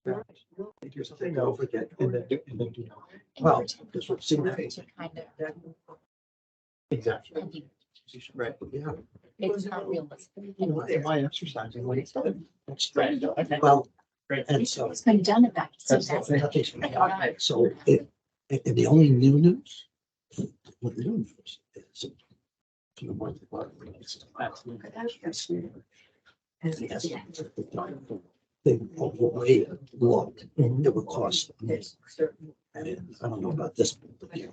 Do something over it and then do. Well, because we've seen that. To kind of, Exactly. Right, yeah. it's not realistic. Am I exercising? What is that? Right. Okay. Well, Great. and so. It's been done about. That's so and the only new news. What the new news is. To the point that. They overweighed what it would cost. And I don't know about this. Yeah.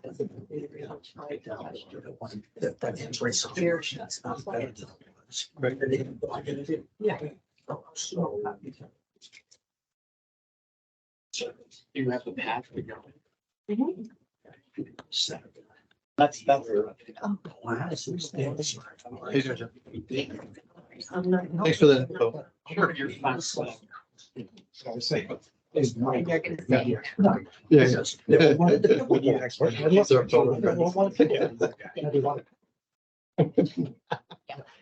You have the path to go. That's. Classes. Thanks for the info. Sure, you're fine. I was saying. Yes. Yeah.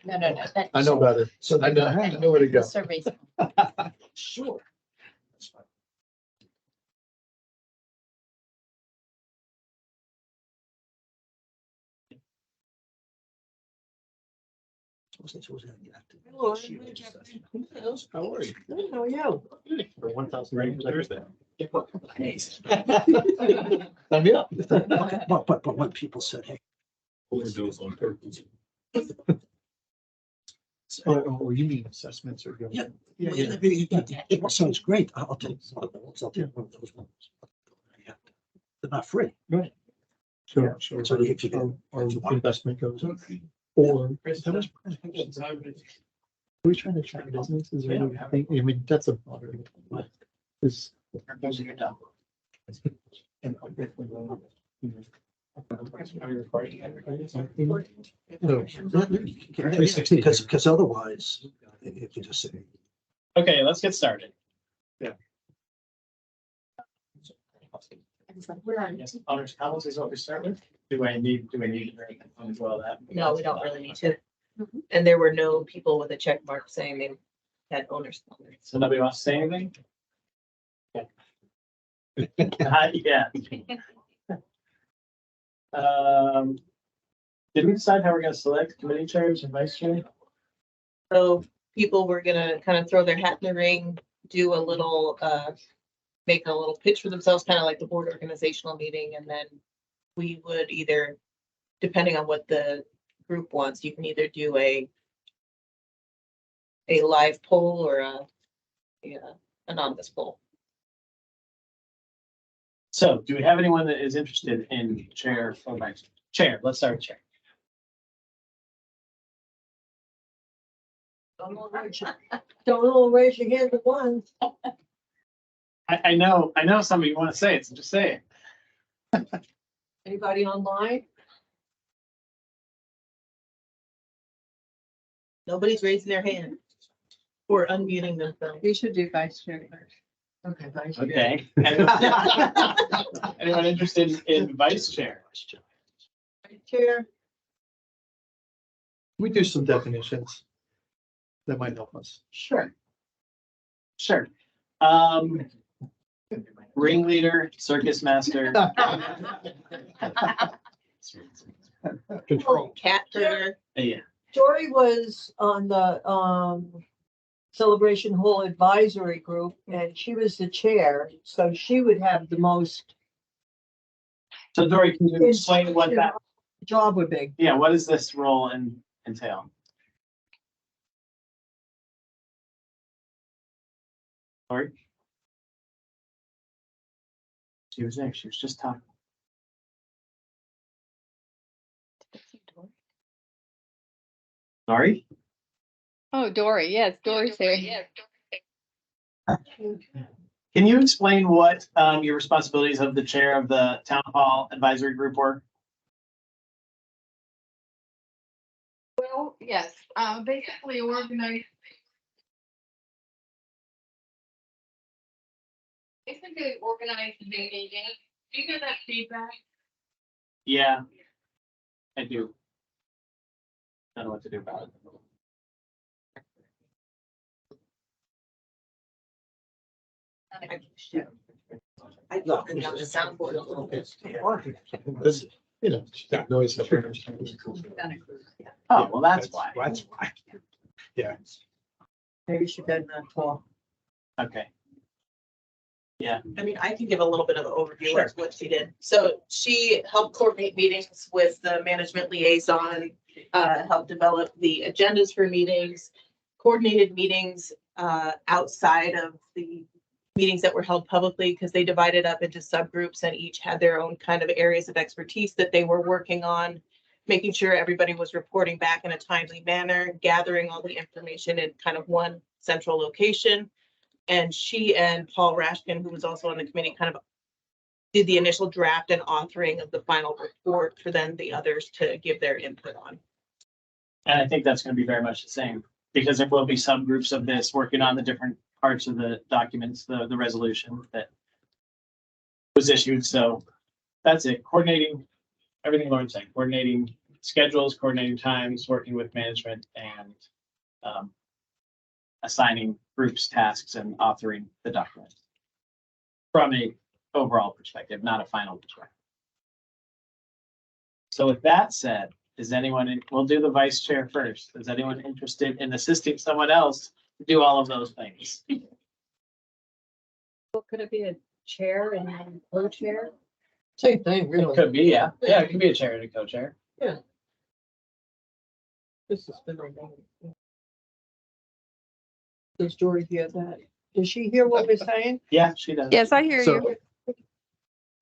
No, no, no. that- I know better. So I know where to The go. surveys. Sure. How are you? How are you? For 1,000 rand Thursday. Sign me up. But when people said, hey. Overdose on purpose. Oh, you mean assessments or? Yeah. Yeah, It sounds great. I'll take one of those. I'll take one of those ones. They're not free. Right. So, So if you can- our investment goes up. Or. Are we trying to track businesses or anything? I mean, that's a broader. Is. Those are your top. Are you recording? No. Because otherwise, if you just say. Okay, let's get started. Yes, honors comments is what we start with. Do I need to bring as well that? No, we don't really need to. And there were no people with a check mark saying they had owners. So nobody wants to say anything? Not yet. Did we decide how we're gonna select committee chairs and vice chair? So people were gonna kind of throw their hat in the ring, do a little, make a little pitch for themselves, kind of like the board organizational meeting, and then we would either, depending on what the group wants, you can either do a live poll or a anonymous poll. So do we have anyone that is interested in chair or vice chair? Let's start with chair. Don't all raise your hand at once. I know some of you want to say it, so just say it. Anybody online? Nobody's raising their hand or unmuting themselves. You should do vice chair first. Okay, vice chair. Okay. Anyone interested in vice chair? Chair, We do some definitions. That might help us. Sure. Sure. Ringleader, circus master. Control. Cat herder. Yeah. Dory was on the Celebration Hall Advisory Group and she was the chair, so she would have the most So Dory, can you explain what that, job would be. yeah, what does this role entail? Dory? She was there, she was just talking. Dory? Oh, Dory, yes, Dory's here. Can you explain what your responsibilities of the chair of the town hall advisory group were? Well, yes, basically organize. Basically organize the meeting. Do you get that feedback? Yeah, I do. I don't know what to do about it. I thought it was a soundboard. This, you know, that noise. Oh, well, that's why. That's why. Yeah. Maybe she doesn't talk. Okay. I mean, I can give a little bit of an overview Sure. of what she did. So she helped coordinate meetings with the management liaison, helped develop the agendas for meetings, coordinated meetings outside of the meetings that were held publicly because they divided up into subgroups and each had their own kind of areas of expertise that they were working on, making sure everybody was reporting back in a timely manner, gathering all the information in kind of one central location. And she and Paul Rashkin, who was also on the committee, kind of did the initial draft and authoring of the final report for then the others to give their input on. And I think that's gonna be very much the same, because there will be subgroups of this working on the different parts of the documents, the resolution that was issued. So that's it. Coordinating everything Lauren said, coordinating schedules, coordinating times, working with management and assigning groups tasks and authoring the document from a overall perspective, not a final perspective. So with that said, is anyone, we'll do the vice chair first. Is anyone interested in assisting someone else to do all of those things? Well, could it be a chair and then co-chair? Same thing, It really. could be, yeah. Yeah, it could be a chair and a co-chair. This has been a long. Does Dory hear that? Does she hear what we're saying? Yeah, she does. Yes, I hear So, you.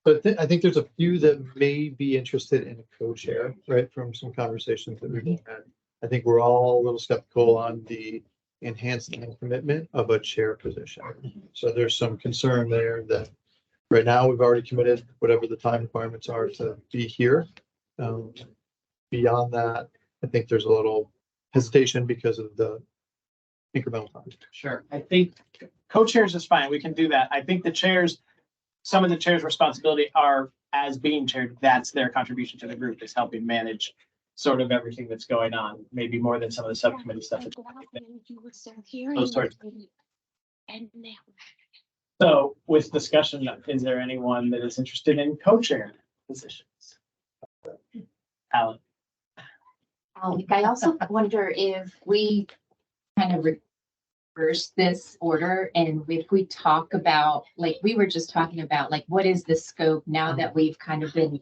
but I think there's a few that may be interested in a co-chair, right, from some conversations that we've had. I think we're all a little skeptical on the enhancement and commitment of a chair position. So there's some concern there that right now we've already committed whatever the time requirements are to be here. Beyond that, I think there's a little hesitation because of the incremental time. Sure. I think co-chairs is fine. We can do that. I think the chairs, some of the chairs' responsibility are as being chaired, that's their contribution to the group is helping manage sort of everything that's going on, maybe more than some of the subcommittee stuff. Those sorts. So with discussion, is there anyone that is interested in co-chair positions? Alan? I also wonder if we kind of reverse this order and if we talk about, like, we were just talking about, like, what is the scope now that we've kind of been,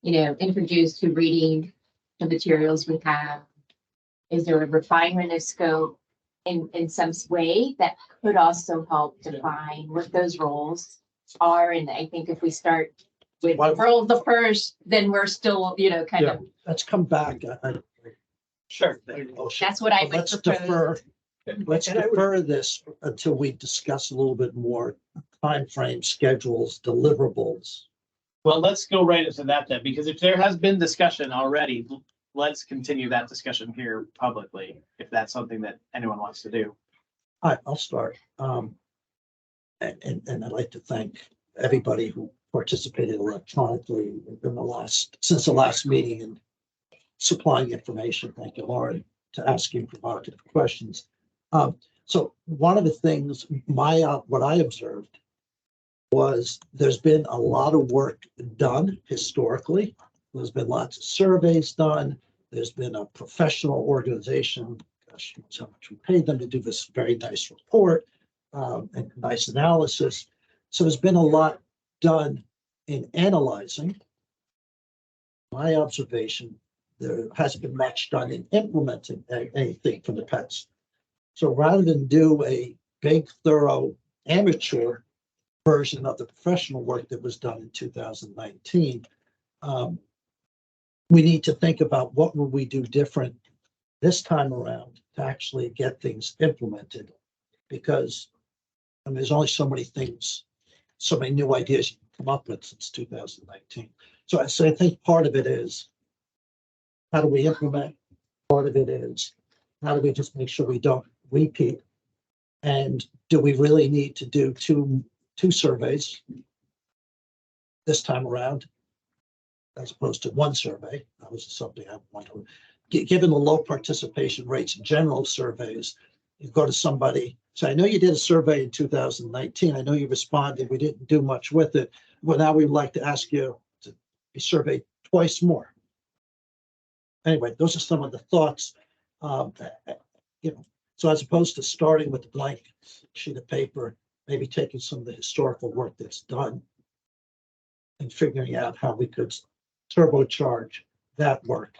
introduced to reading the materials we have? Is there a refinement of scope in some way that could also help define what those roles are? And I think if we start with role of the first, then we're still, kind of, Let's come back. Sure. that's what I would Let's propose. defer, let's defer this until we discuss a little bit more timeframe, schedules, deliverables. Well, let's go right into that then, because if there has been discussion already, let's continue that discussion here publicly, if that's something that anyone wants to do. All right, I'll start. And I'd like to thank everybody who participated electronically since the last meeting and supplying information. Thank you, Lauren, to asking provocative questions. So one of the things, what I observed was there's been a lot of work done historically. There's been lots of surveys done. There's been a professional organization, gosh, knows how much we paid them to do this very nice report and nice analysis. So there's been a lot done in analyzing. My observation, there hasn't been much done in implementing anything from the past. So rather than do a big, thorough amateur version of the professional work that was done in 2019, we need to think about what will we do different this time around to actually get things implemented. Because there's only so many things, so many new ideas you can come up with since 2019. So I think part of it is, how do we implement? Part of it is, how do we just make sure we don't repeat? And do we really need to do two surveys this time around, as opposed to one survey? That was something I wanted to, given the low participation rates in general surveys, you go to somebody, say, I know you did a survey in 2019. I know you responded. We didn't do much with it. Well, now we'd like to ask you to be surveyed twice more. Anyway, those are some of the thoughts. You know, so as opposed to starting with a blank sheet of paper, maybe taking some of the historical work that's done and figuring out how we could turbocharge that work.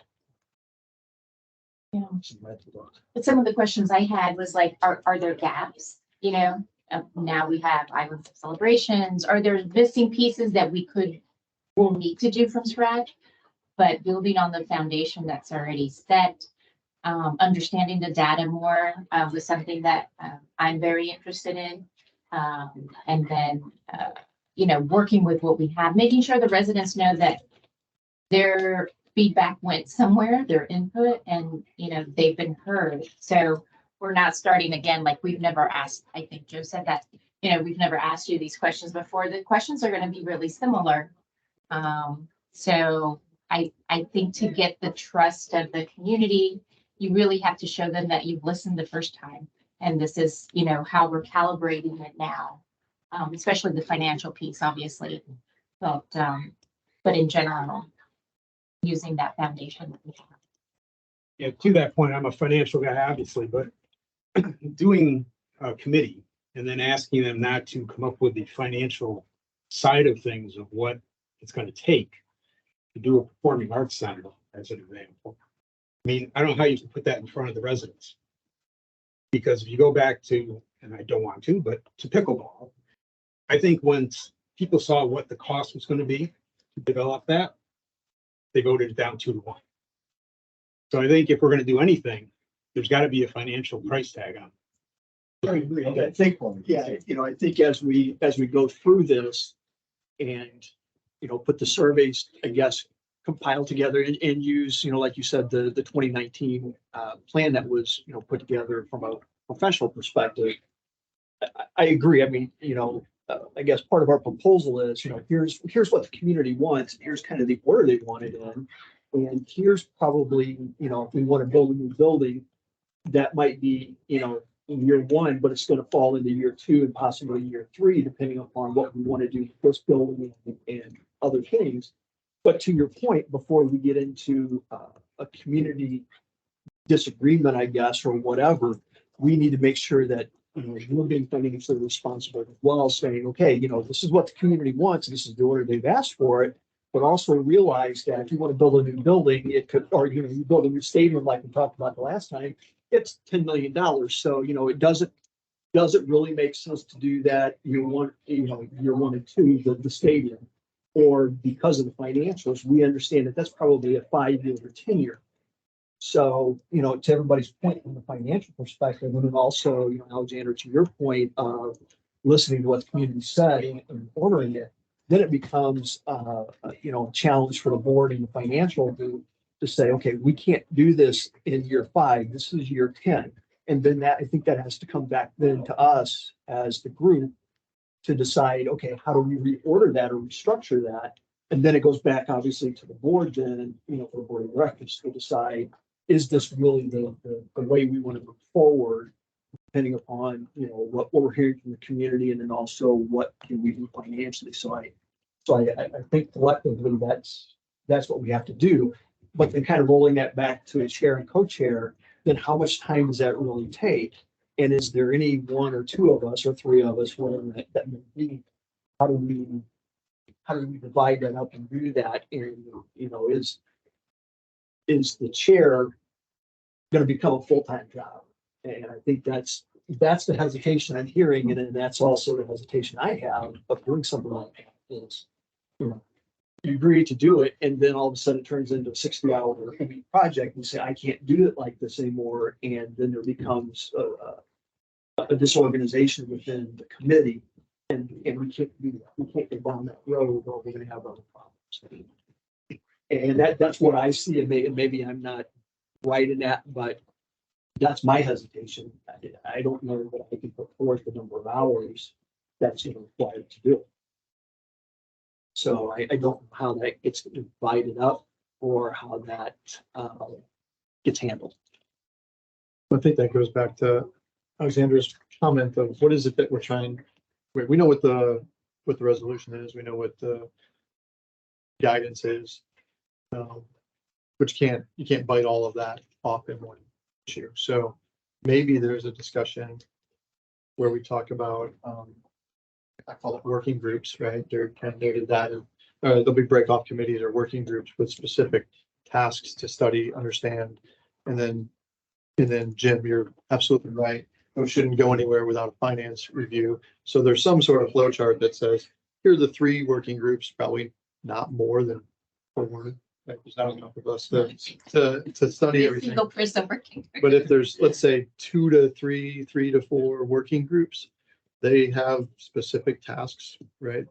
Yeah. But some of the questions I had was like, are there gaps? You know, now we have islands of celebrations. Are there missing pieces that will need to do from scratch? But building on the foundation that's already set, understanding the data more was something that I'm very interested in. And then, you know, working with what we have, making sure the residents know that their feedback went somewhere, their input, and, you know, they've been heard. So we're not starting again, like we've never asked, I think Joe said that, you know, we've never asked you these questions before. The questions are going to be really similar. So I think to get the trust of the community, you really have to show them that you've listened the first time. And this is, you know, how we're calibrating it now, especially the financial piece, obviously. But in general, using that foundation. Yeah, to that point, I'm a financial guy, obviously, but doing a committee and then asking them not to come up with the financial side of things of what it's going to take to do a performing arts center, as an example. I mean, I don't know how you can put that in front of the residents. Because if you go back to, and I don't want to, but to pickleball, I think once people saw what the cost was going to be to develop that, they voted it down 2-1. So I think if we're going to do anything, there's got to be a financial price tag on it. I agree. I think, yeah, you know, I think as we go through this and, you know, put the surveys, I guess, compile together and use, you know, like you said, the 2019 plan that was, you know, put together from a professional perspective. I agree. I mean, you know, I guess part of our proposal is, you know, here's what the community wants. Here's kind of the order they want it in. And here's probably, you know, if we want to build a new building, that might be, you know, in year 1, but it's going to fall into year 2 and possibly year 3, depending upon what we want to do with this building and other things. But to your point, before we get into a community disagreement, I guess, or whatever, we need to make sure that, you know, we're being financially responsible as well, saying, okay, you know, this is what the community wants. This is the order they've asked for it. But also realize that if you want to build a new building, it could, or, you know, you build a new stadium like we talked about the last time, it's $10 million. So, you know, it doesn't really make sense to do that year 1 and 2, the stadium. Or because of the financials, we understand that that's probably a 5-year or 10-year. So, you know, to everybody's point from the financial perspective, and then also, you know, Alexander, to your point of listening to what the community said and ordering it, then it becomes, you know, a challenge for the board and the financial to say, okay, we can't do this in year 5. This is year 10. And then I think that has to come back then to us as the group to decide, okay, how do we reorder that or restructure that? And then it goes back obviously to the board then, you know, for the board of directors to decide, is this really the way we want to move forward, depending upon, you know, what we're hearing from the community, and then also what can we do financially. So I think collectively that's what we have to do. But then kind of rolling that back to a chair and co-chair, then how much time does that really take? And is there any 1 or 2 of us or 3 of us, whatever that may be? How do we divide that up and do that? And, you know, is the chair going to become a full-time job? And I think that's the hesitation I'm hearing. And then that's also the hesitation I have of doing something like that is, you know, you agree to do it, and then all of a sudden it turns into a 60-hour week project and say, I can't do it like this anymore. And then there becomes a disorganization within the committee, and we can't do that. We can't get down that road, or we're going to have other problems. And that's what I see. And maybe I'm not right in that, but that's my hesitation. I don't know that I can put forth the number of hours that's, you know, required to do it. So I don't know how that gets divided up or how that gets handled. I think that goes back to Alexandra's comment of what is it that we're trying, we know what the resolution is, we know what the guidance is. But you can't bite all of that off in one issue. So maybe there's a discussion where we talk about, I call it working groups, right? They're kind of noted that, there'll be break-off committees or working groups with specific tasks to study, understand. And then Jim, you're absolutely right. We shouldn't go anywhere without a finance review. So there's some sort of flow chart that says, here are the 3 working groups, probably not more than 4. Right? There's not enough of us to study everything. Single person working. But if there's, let's say, 2 to 3, 3 to 4 working groups, they have specific tasks, right?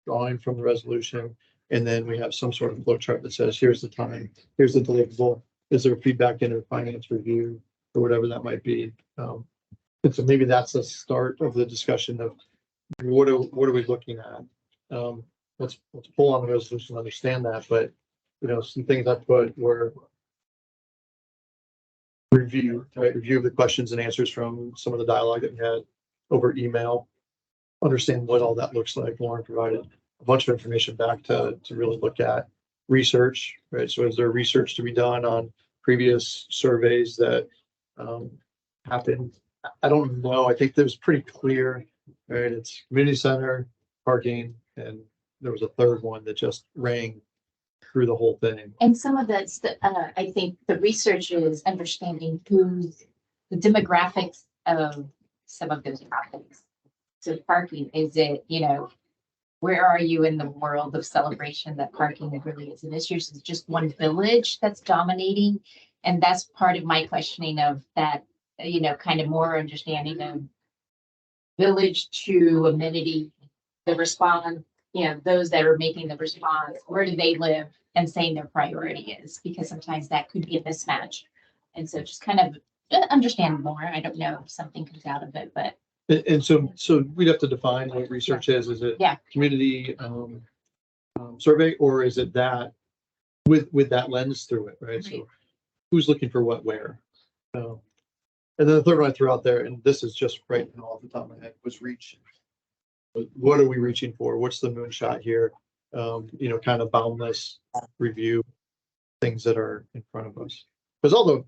Drawing from the resolution. And then we have some sort of flow chart that says, here's the time, here's the deliverable, is there feedback into a finance review or whatever that might be. And so maybe that's the start of the discussion of what are we looking at? Let's pull on the resolution, understand that, but some things I put were review of the questions and answers from some of the dialogue that we had over email. Understand what all that looks like. Lauren provided a bunch of information back to really look at research, right? So is there research to be done on previous surveys that happened? I don't know. I think that was pretty clear, right? It's community center, parking, and there was a third one that just rang through the whole thing. And some of that's I think the research is understanding the demographics of some of those topics. So parking, is it, where are you in the world of celebration that parking really is an issue? Is it just one village that's dominating? And that's part of my questioning of that, kind of more understanding of village to amenity, the response, those that are making the response, where do they live, and saying their priority is, because sometimes that could be a mismatch. And so just kind of understand more. I don't know if something comes out of it, but. And so we'd have to define what research is. Is it community survey, or is it that with that lens through it, right? So who's looking for what, where? And then the third one I threw out there, and this is just right now off the top of my head, was reach. What are we reaching for? What's the moonshot here? Kind of boundless review things that are in front of us. Because although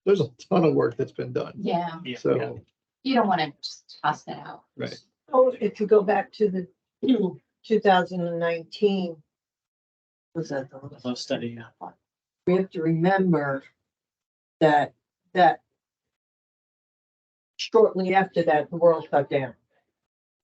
there's a ton of work that's been done. Yeah. So You don't want to just toss that out. right. Oh, if you go back to the 2019, was that the Close study, yeah. we have to remember that shortly after that, the world shut down.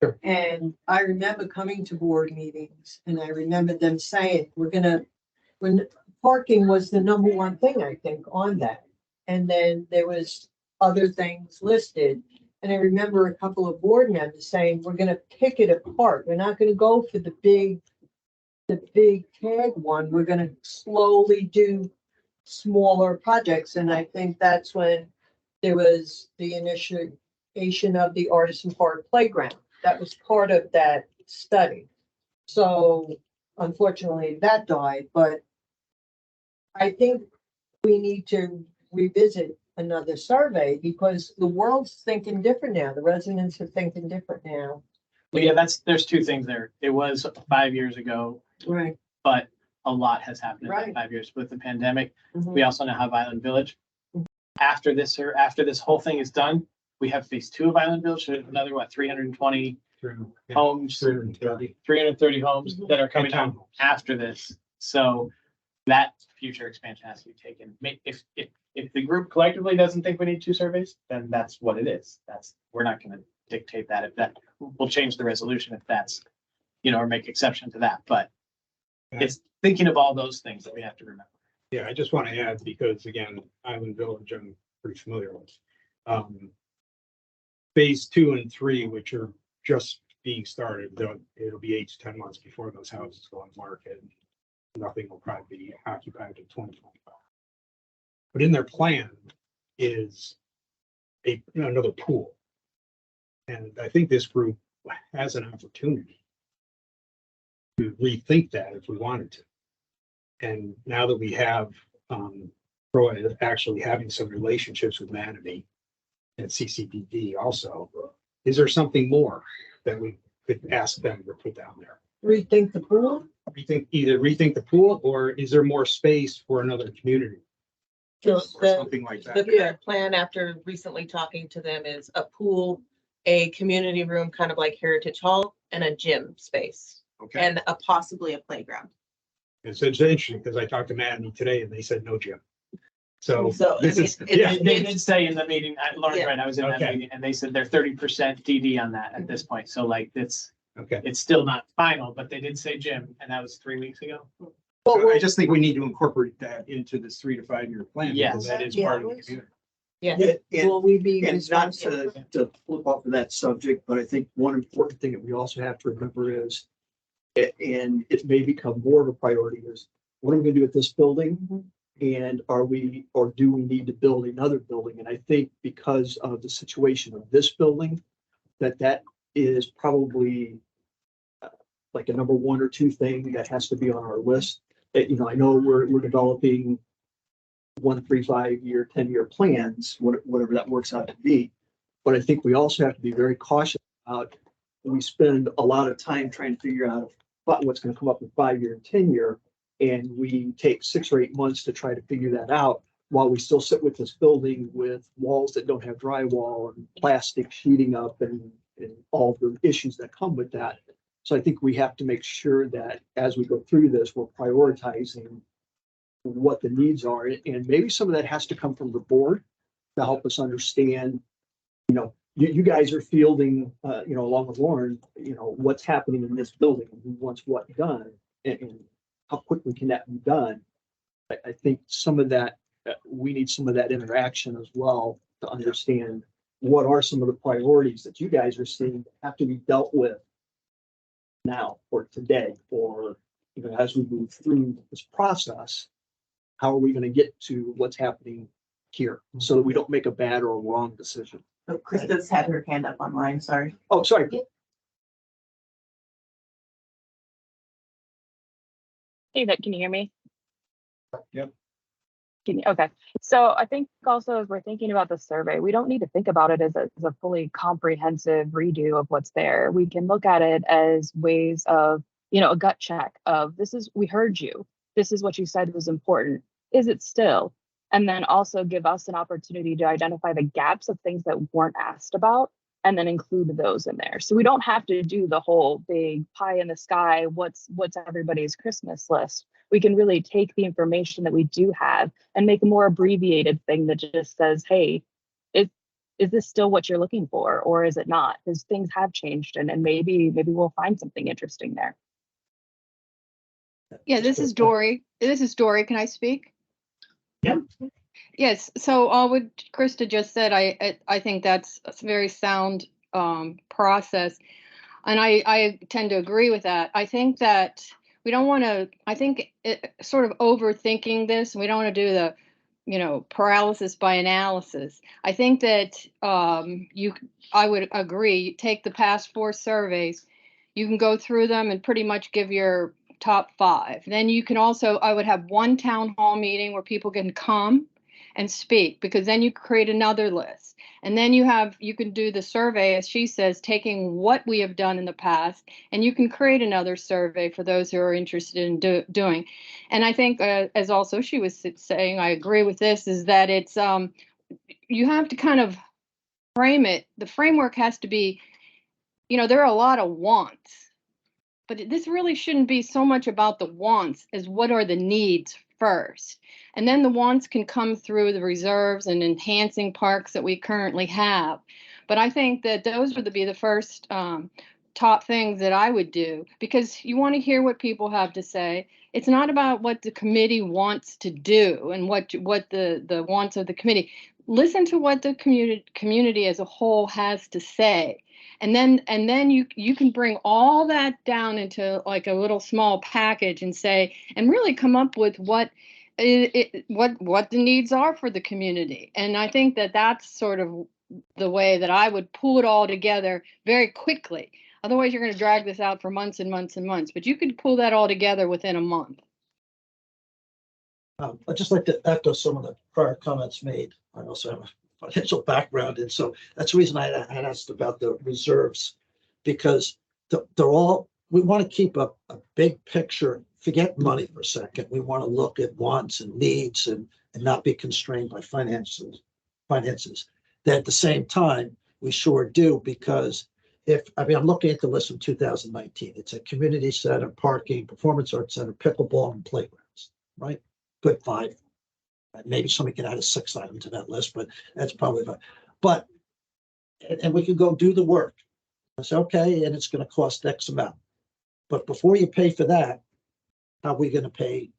Sure. And I remember coming to board meetings and I remember them saying, when parking was the #1 thing, I think, on that. And then there was other things listed. And I remember a couple of board members saying, we're gonna pick it apart. We're not gonna go for the big tag one. We're gonna slowly do smaller projects. And I think that's when there was the initiation of the Artisan Park Playground. That was part of that study. So unfortunately that died, but I think we need to revisit another survey because the world's thinking different now. The residents are thinking different now. But yeah, there's 2 things there. It was 5 years ago, Right. but a lot has happened in Right. that 5 years with the pandemic. Mhm. We also now have Island Village. After this whole thing is done, we have phase 2 of Island Village, so another 320 homes, 330 homes that are coming on after this. So that future expansion has to be taken. If the group collectively doesn't think we need 2 surveys, then that's what it is. We're not going to dictate that. If that, we'll change the resolution if that's, or make exception to that. But it's thinking of all those things that we have to remember. Yeah, I just want to add, because again, Island Village, I'm pretty familiar with. Phase 2 and 3, which are just being started, it'll be 8 to 10 months before those houses go on market. Nothing will probably be occupied in 2025. But in their plan is another pool. And I think this group has an opportunity to rethink that if we wanted to. And now that we have Troy actually having some relationships with Manatee and CCPD also. Is there something more that we could ask them to put down there? Rethink the pool. Either rethink the pool, or is there more space for another community? So Or the, something like the that. current plan after recently talking to them is a pool, a community room, kind of like Heritage Hall, and a gym space, Okay. and a possibly a playground. It's interesting because I talked to Matt today and they said no gym. So So, I this mean, is, it's- yeah, They did say in the meeting, Lauren's Yeah. right, I was in that Okay. meeting, and they said they're 30% DD on that at this point. So like, okay. it's still not final, but they did say gym, and that was 3 weeks ago. So I just think we need to incorporate that into this 3 to 5 year plan. because Yes. That is Yeah. part of the community. Yeah, And, Will we be and not responsible? to flip off of that subject, but I think one important thing that we also have to remember is, and it may become more of a priority, is what are we gonna do with this building? And are we, or do we need to build another building? And I think because of the situation of this building, that is probably like a number 1 or 2 thing that has to be on our list. You know, I know we're developing 1, 3, 5 year, 10-year plans, whatever that works out to be. But I think we also have to be very cautious about, we spend a lot of time trying to figure out what's going to come up in 5-year and 10-year. And we take 6 or 8 months to try to figure that out while we still sit with this building with walls that don't have drywall and plastic sheeting up and all the issues that come with that. So I think we have to make sure that as we go through this, we're prioritizing what the needs are. And maybe some of that has to come from the board to help us understand, you know, you guys are fielding, you know, along with Lauren, you know, what's happening in this building, who wants what done, and how quickly can that be done? I think some of that, we need some of that interaction as well to understand what are some of the priorities that you guys are seeing that have to be dealt with now or today, or, you know, as we move through this process, how are we going to get to what's happening here so that we don't make a bad or a wrong decision? so Krista's had her hand up online, sorry. Oh, sorry. Hey, Vic, can you hear me? Yep. Okay, so I think also as we're thinking about the survey, we don't need to think about it as a fully comprehensive redo of what's there. We can look at it as ways of, you know, a gut check of we heard you. This is what you said was important. Is it still? And then also give us an opportunity to identify the gaps of things that weren't asked about and then include those in there. So we don't have to do the whole big pie in the sky, what's everybody's Christmas list. We can really take the information that we do have and make a more abbreviated thing that just says, hey, is this still what you're looking for, or is it not? Because things have changed and maybe we'll find something interesting there. Yeah, this is Dory. This is Dory. Can I speak? Yep. Yes, so what Krista just said, I think that's a very sound process. And I tend to agree with that. I think that we don't want to, sort of overthinking this. We don't want to do the, you know, paralysis by analysis. I think that I would agree, take the past 4 surveys, you can go through them and pretty much give your top 5. Then you can also, I would have one town hall meeting where people can come and speak, because then you create another list. And then you can do the survey, as she says, taking what we have done in the past, and you can create another survey for those who are interested in doing. And I think, as also she was saying, I agree with this, is that it's, you have to kind of frame it. The framework has to be, you know, there are a lot of wants, but this really shouldn't be so much about the wants as what are the needs first. And then the wants can come through the reserves and enhancing parks that we currently have. But I think that those would be the first top things that I would do, because you want to hear what people have to say. It's not about what the committee wants to do and what the wants of the committee. Listen to what the community as a whole has to say. And then you can bring all that down into like a little small package and say, and really come up with what the needs are for the community. And I think that that's sort of the way that I would pull it all together very quickly. Otherwise, you're going to drag this out for months and months and months, but you could pull that all together within a month. I'd just like to echo some of the prior comments made. I also have a financial background. And so that's the reason I had asked about the reserves, because they're all, we want to keep a big picture, forget money for a second. We want to look at wants and needs and not be constrained by finances. That at the same time, we sure do, because I'm looking at the list from 2019. It's a community center, parking, performance arts center, pickleball, and playgrounds, right? Good 5. Maybe somebody can add a 6th item to that list, but that's probably fine. But, and we can go do the work. I say, okay, and it's going to cost X amount. But before you pay for that, how are we going to pay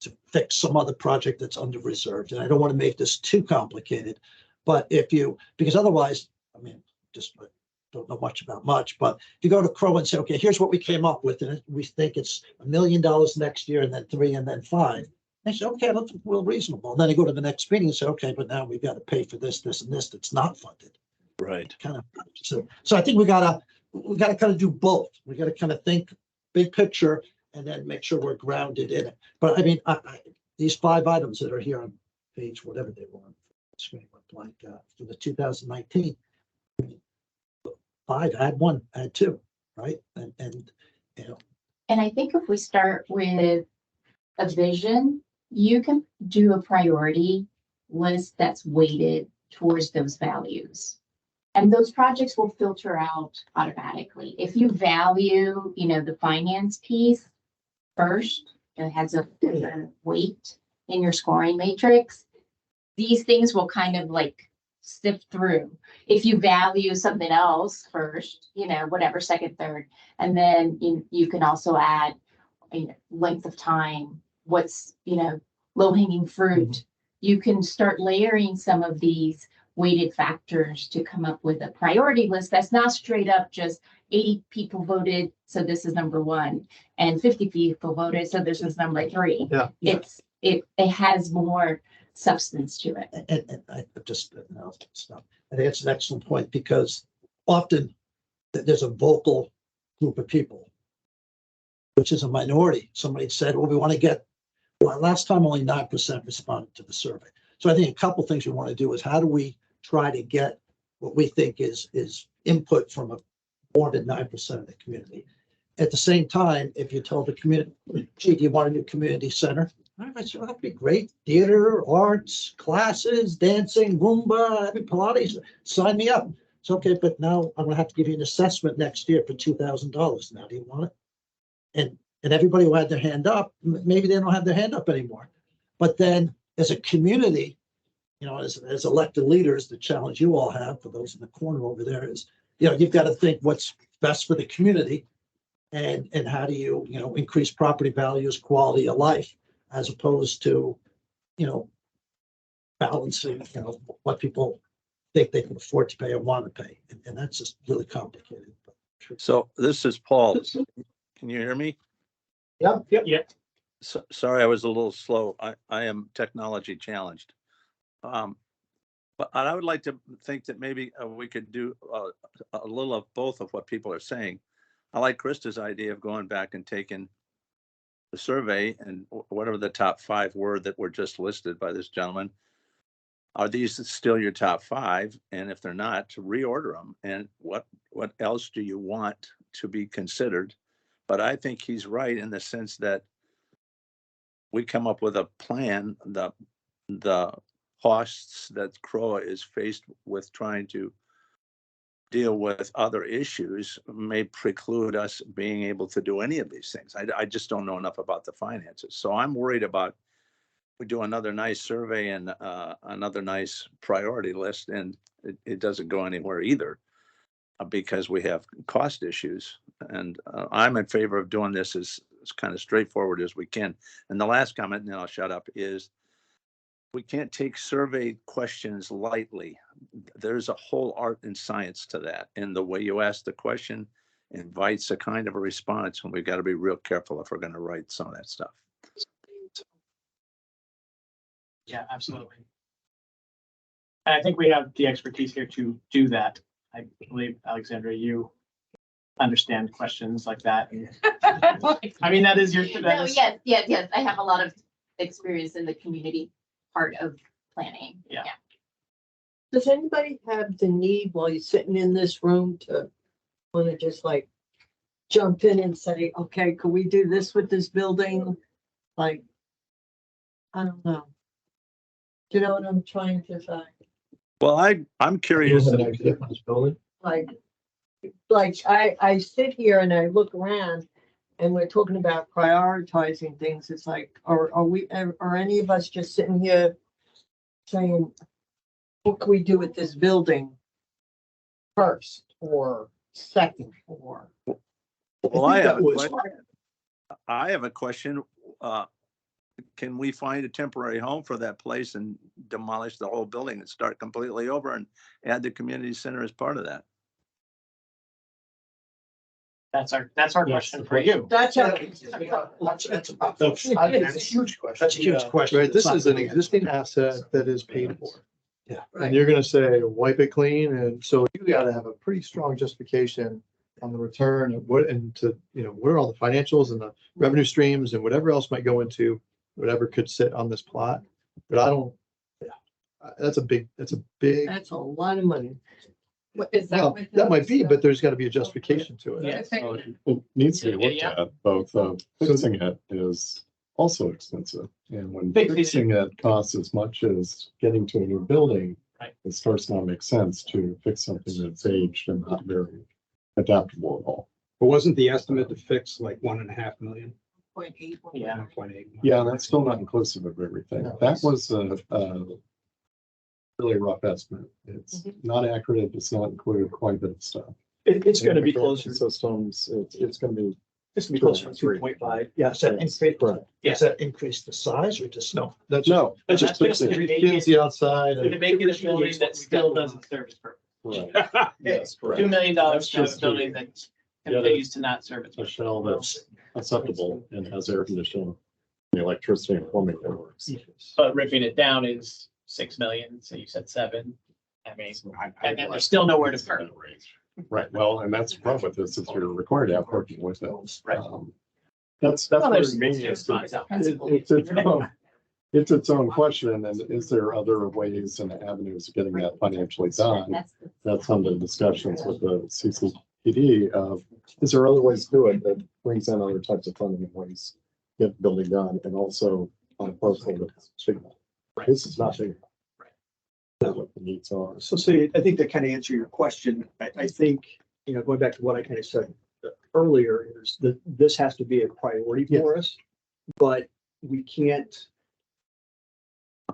to fix some other project that's under reserved? And I don't want to make this too complicated, but because otherwise, I mean, just don't know much about much, but if you go to Crow and say, okay, here's what we came up with, and we think it's $1 million next year, and then 3, and then 5. They say, okay, that's real reasonable. And then you go to the next meeting and say, okay, but now we've got to pay for this, this, and this that's not funded. Right. Kind of. So I think we gotta kind of do both. We gotta kind of think big picture and then make sure we're grounded in it. But I mean, these 5 items that are here on page, whatever they were, screen went blank for the 2019. 5, add 1, add 2, right? And you know. And I think if we start with a vision, you can do a priority list that's weighted towards those values. And those projects will filter out automatically. If you value, the finance piece first, it has a weight in your scoring matrix, these things will kind of like sift through. If you value something else first, whatever, second, third, and then you can also add length of time, what's, low-hanging fruit. You can start layering some of these weighted factors to come up with a priority list that's not straight up just 80 people voted, so this is number 1, and 50 people voted, so this is number 3. Yeah. It has more substance to it. And I just stop. I think it's an excellent point, because often there's a vocal group of people, which is a minority. Somebody said, well, we want to get, last time only 9% responded to the survey. So I think a couple things we want to do is, how do we try to get what we think is input from more than 9% of the community? At the same time, if you tell the community, gee, do you want a new community center? I said, that'd be great. Theater, arts, classes, dancing, Roomba, Pilates, sign me up. It's okay, but now I'm gonna have to give you an assessment next year for $2,000. Now, do you want it? And everybody who had their hand up, maybe they don't have their hand up anymore. But then as a community, as elected leaders, the challenge you all have, for those in the corner over there, is, you've got to think what's best for the community, and how do you, increase property values, quality of life, as opposed to, balancing, what people think they can afford to pay or want to pay. And that's just really complicated. So this is Paul. Can you hear me? Yep. So, sorry, I was a little slow. I am technology challenged. But I would like to think that maybe we could do a little of both of what people are saying. I like Krista's idea of going back and taking the survey and whatever the top 5 were that were just listed by this gentleman. Are these still your top 5? And if they're not, to reorder them. And what else do you want to be considered? But I think he's right in the sense that we come up with a plan, the costs that CROA is faced with trying to deal with other issues may preclude us being able to do any of these things. I just don't know enough about the finances. So I'm worried about, we do another nice survey and another nice priority list, and it doesn't go anywhere either, because we have cost issues. And I'm in favor of doing this as kind of straightforward as we can. And the last comment, and then I'll shut up, is we can't take survey questions lightly. There's a whole art and science to that. And the way you ask the question invites a kind of a response, and we've got to be real careful if we're going to write some of that stuff. Yeah, absolutely. And I think we have the expertise here to do that. I believe, Alexandra, you understand questions like that. I mean, that is your. No, yes. I have a lot of experience in the community part of planning. Yeah. Does anybody have the need while you're sitting in this room to want to just like jump in and say, okay, could we do this with this building? Like, I don't know. Do you know what I'm trying to say? Well, I'm curious. Like I sit here and I look around and we're talking about prioritizing things. It's like, are any of us just sitting here saying, what can we do with this building first or second or? Well, I have that a was- question. I have a question. Can we find a temporary home for that place and demolish the whole building and start completely over and add the community center as part of that? That's our question for you. That's That's a huge question. That's a huge question. Right, this It's is not an gonna be existing asset that is paid for. Yeah. And you're gonna say, wipe it clean, and so you gotta have a pretty strong justification on the return and what, and to, what are all the financials and the revenue streams and whatever else might go into whatever could sit on this plot. But I don't, that's a big, That's a lot of money. well, that might be, but there's gotta be a justification to it. Yes. It needs to be looked Yeah. at, both fixing it is also expensive. And when Fixing it- fixing it costs as much as getting to a new building, Right. it starts to not make sense to fix something that's aged and not very adaptable at all. But wasn't the estimate to fix like 1.5 million? 0.8. Yeah. 1.8. Yeah, that's still not inclusive of everything. No. That was a really rough estimate. It's not accurate. It's not included quite a bit of stuff. It's gonna be Control closer, Systems, it's gonna be, it's gonna be closer to 2.5. Yeah, Does that increase, does that increase the size or just no? That's no, That's That's just just to fixing. make Kids it, the outside. to make it a building that still doesn't serve its purpose. right, yes, $2 correct. million That's to have a just building the- that continues to not serve its A purpose. shell that's acceptable and has air conditioning, the electricity and plumbing that works. But ripping it down is 6 million, so you said 7. I mean, and then there's still nowhere to turn. Right, well, and that's the problem with this, is you're required to have parking with it. Right. That's Well, what there's- it means. there's not a It- principle. It's its own question, and is there other ways and avenues of getting that financially done? That's some of the discussions with the CCPD of, is there other ways to do it that brings in other types of funding and ways to get the building done, and also on a parcel that's big enough. This is not big enough. That's what the needs are. So I think that kind of answer your question. I think, going back to what I kind of said earlier, is that this has to be a priority for us. But we can't, I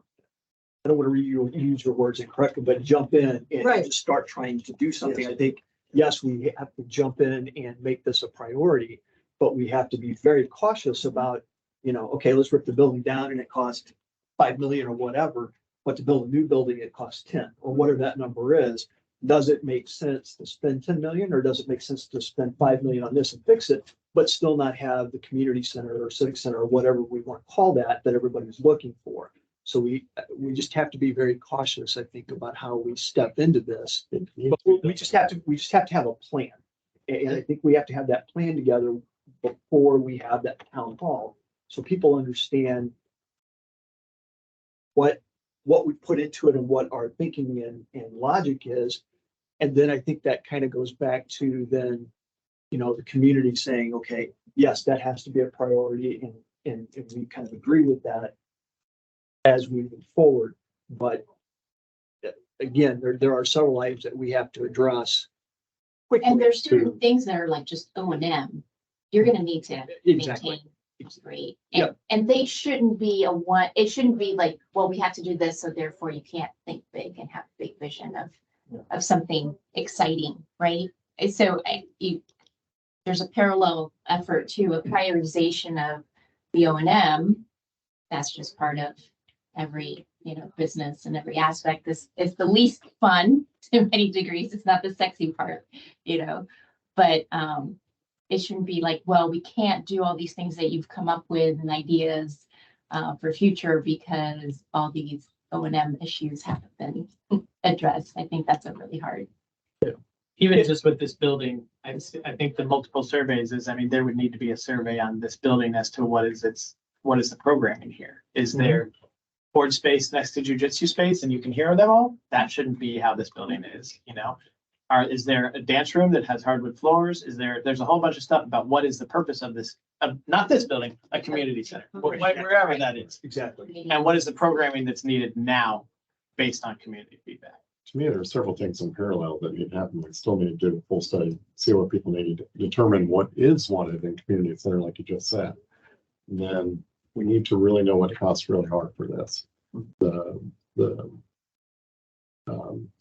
don't want to use your words incorrectly, but jump in and Right. just start trying to do something. I think, yes, we have to jump in and make this a priority, but we have to be very cautious about, okay, let's rip the building down and it costs 5 million or whatever. But to build a new building, it costs 10 or whatever that number is. Does it make sense to spend 10 million, or does it make sense to spend 5 million on this and fix it, but still not have the community center or civic center or whatever we want to call that everybody's looking for? So we just have to be very cautious, I think, about how we step into this. But we just have to have a plan. And I think we have to have that plan together before we have that town hall. So people understand what we put into it and what our thinking and logic is. And then I think that kind of goes back to then, the community saying, okay, yes, that has to be a priority, and we kind of agree with that as we move forward. But again, there are several items that we have to address quickly. And there's certain things that are like just O&M. You're gonna need to Exactly. maintain. Great. Yep. And they shouldn't be it shouldn't be like, well, we have to do this, so therefore you can't think big and have a big vision of something exciting, right? And so there's a parallel effort to a prioritization of the O&M. That's just part of every, business and every aspect. This is the least fun to many degrees. It's not the sexy part, but, it shouldn't be like, well, we can't do all these things that you've come up with and ideas for future because all these O&M issues haven't been addressed. I think that's a really hard. Even just with this building, I think the multiple surveys is, there would need to be a survey on this building as to what is the programming here? Is there board space next to jujitsu space and you can hear them all, that shouldn't be how this building is, you know? Is there a dance room that has hardwood floors? There's a whole bunch of stuff about what is the purpose of this, not this building, a community center, wherever that is. Exactly. And what is the programming that's needed now based on community feedback? To me, there are several things in parallel that need to happen. We still need to do a full study, see what people need, determine what is wanted in community center, like you just said. And then we need to really know what it costs really hard for this. The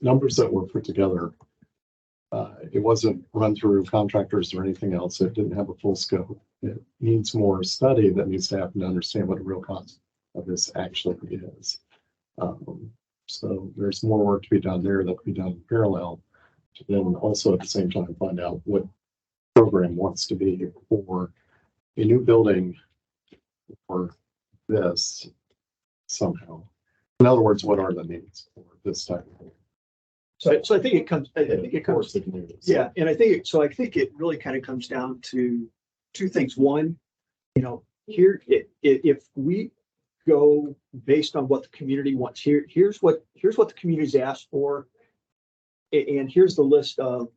numbers that were put together, it wasn't run through contractors or anything else. It didn't have a full scope. It needs more study that needs to happen to understand what the real cost of this actually is. So there's more work to be done there that can be done in parallel to then also at the same time find out what program wants to be for a new building for this somehow. In other words, what are the needs for this type of thing? So I think it comes, I think it Towards comes, the community. yeah, and I think it really kind of comes down to two things. One, you know, here, if we go based on what the community wants, here's what the community's asked for. And here's the list of,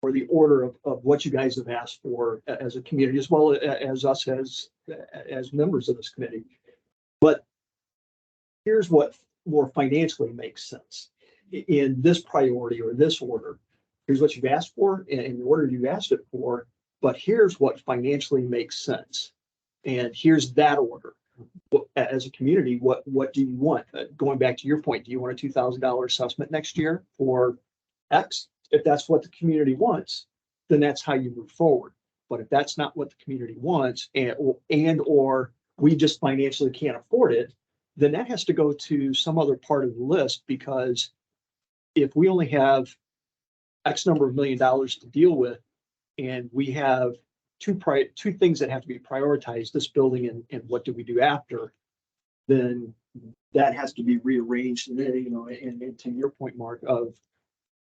or the order of what you guys have asked for as a community, as well as us as members of this committee. But here's what more financially makes sense in this priority or this order. Here's what you've asked for and in the order you asked it for, but here's what financially makes sense. And here's that order. As a community, what do you want? Going back to your point, do you want a $2,000 assessment next year for X? If that's what the community wants, then that's how you move forward. But if that's not what the community wants or we just financially can't afford it, then that has to go to some other part of the list, because if we only have X number of $1 million to deal with, and we have two things that have to be prioritized, this building and what do we do after, then that has to be rearranged. And then, you know, and to your point, Mark, of,